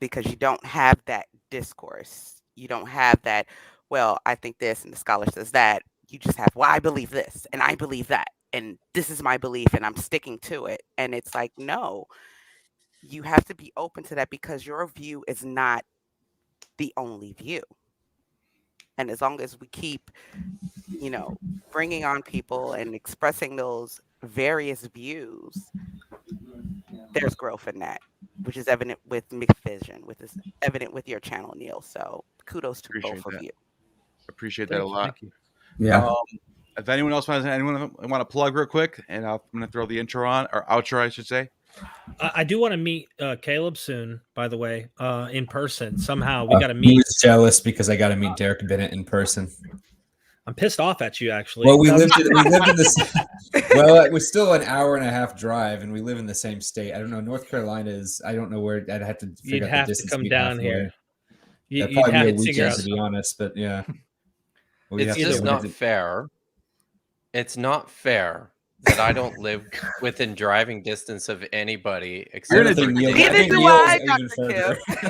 because you don't have that discourse. You don't have that, well, I think this and the scholar says that. You just have, well, I believe this and I believe that, and this is my belief and I'm sticking to it. And it's like, no, you have to be open to that, because your view is not the only view. And as long as we keep, bringing on people and expressing those various views, there's growth in that, which is evident with McVision, which is evident with your channel, Neil. So kudos to both of you. Appreciate that a lot. Thank you. Yeah. If anyone else want to plug real quick, and I'm going to throw the intro on, or outro, I should say. I do want to meet Caleb soon, by the way, in person. Somehow we got to He meet. was jealous because I got to meet Derek Bennett in person. I'm pissed off at you, actually. Well, we lived in the well, it was still an hour and a half drive, and we live in the same state. I don't know. North Carolina is. I don't know where. I'd have to figure You'd out have the to distance. come down here. That'd You'd probably have be a to figure weekend, out to be honest. But yeah, It's just not fair. It's not fair that I don't live within driving distance of anybody except for Neither do I,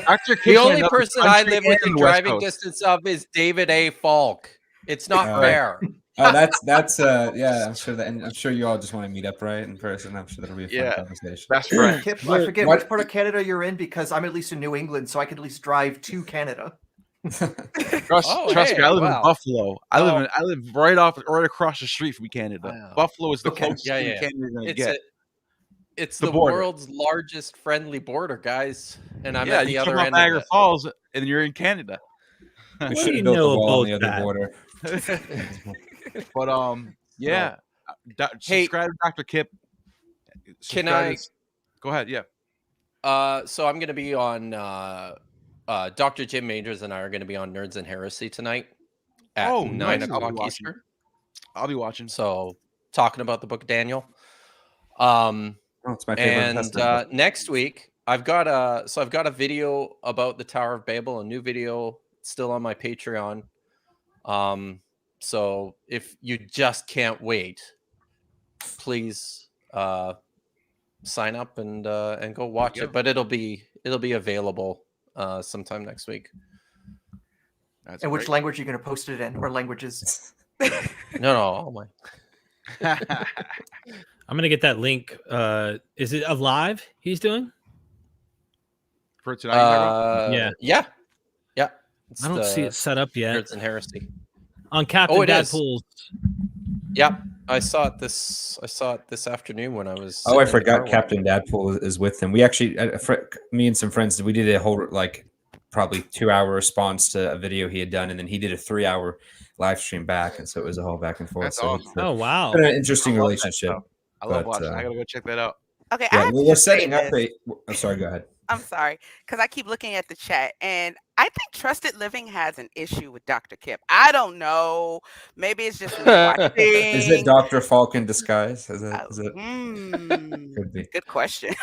Dr. Kim. The only person I live within driving distance of is David A. Falk. It's not fair. Oh, that's yeah. I'm sure that, and I'm sure you all just want to meet up, right, in person. I'm sure that'll be a fun conversation. That's right. Kip, I forget which part of Canada you're in, because I'm at least in New England, so I can at least drive to Canada. Trust me, I live in Buffalo. I live right across the street from Canada. Buffalo is the closest thing Canada you're gonna get. It's the world's largest friendly border, guys, and I'm at the other end. Niagara Falls, and you're in Canada. We should have built a wall on the other border. But yeah. Subscribe to Dr. Kip. Can I go ahead? Yeah. So I'm going to be on. Dr. Jim Majors and I are going to be on Nerds and Heresy tonight at 9 o'clock Eastern. I'll be watching. So talking about the book of Daniel. It's my favorite. And next week I've got a video about the Tower of Babel, a new video still on my Patreon. So if you just can't wait, please sign up and go watch it. But it'll be available sometime next week. And which language are you going to post it in, or languages? No. Oh my. I'm gonna get that link. Is it a live he's doing for tonight? Yeah. I don't see it set up yet. Nerds and Heresy On Captain Dadpool's. Yep, I saw it this afternoon when I was. Oh, I forgot Captain Dadpool is with him. We actually, me and some friends, we did a whole probably 2-hour response to a video he had done, and then he did a 3-hour live stream back, and so it was a whole back and forth. That's so awesome. it's Oh wow. been an interesting I love that relationship. stuff. I love But, watching. I gotta go check that out. Okay, I Yeah, have we're to say setting up this. I'm sorry, go ahead. I'm sorry, because I keep looking at the chat, and I think Trusted Living has an issue with Dr. Kip. I don't know. Maybe it's just me watching. Is it Dr. Falk in disguise? Is it? Could be. Good question.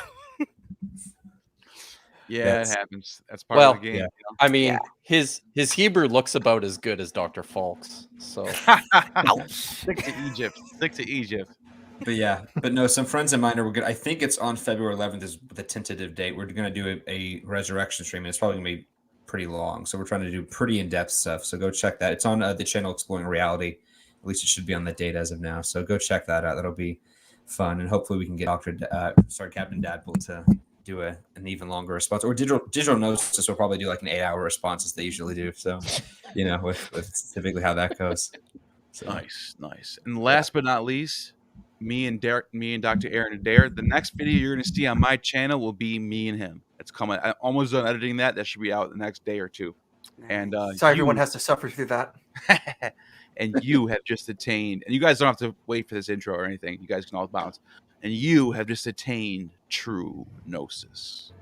Yeah, That's- it happens. That's part Well, of the game. yeah. I mean, Yeah. his Hebrew looks about as good as Dr. Falk's. So Ouch. Stick to Egypt. Stick to Egypt. But no, some friends of mine are good. I think it's on February 11th is the tentative date. We're going to do a resurrection stream, and it's probably going to be pretty long. So we're trying to do pretty in-depth stuff. So go check that. It's on the channel Exploring Reality. At least it should be on the date as of now. So go check that out. That'll be fun, and hopefully we can get Captain Dadpool to do an even longer response. Or digital Gnosis will probably do like an 8-hour response as they usually do. So with typically how that goes. So. Nice. And last but not least, me and Dr. Aaron Adair. The next video you're going to see on my channel will be me and him. It's coming. I'm almost done editing that. That should be out the next day or two. And Sorry, everyone has to suffer through that. and you have just attained, and you guys don't have to wait for this intro or anything. You guys can all bounce. And you have just attained true gnosis.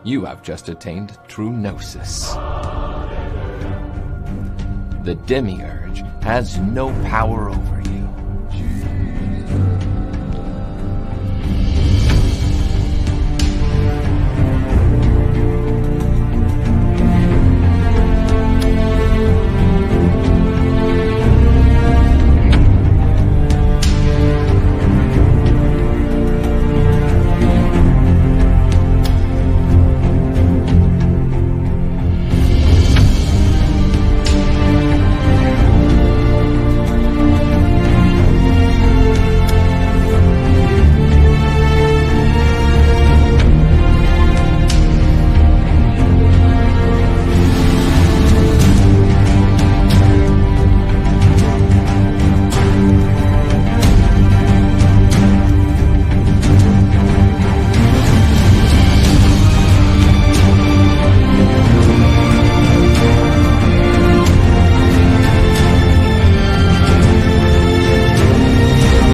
You have just attained true gnosis. The demiurge has no power over you.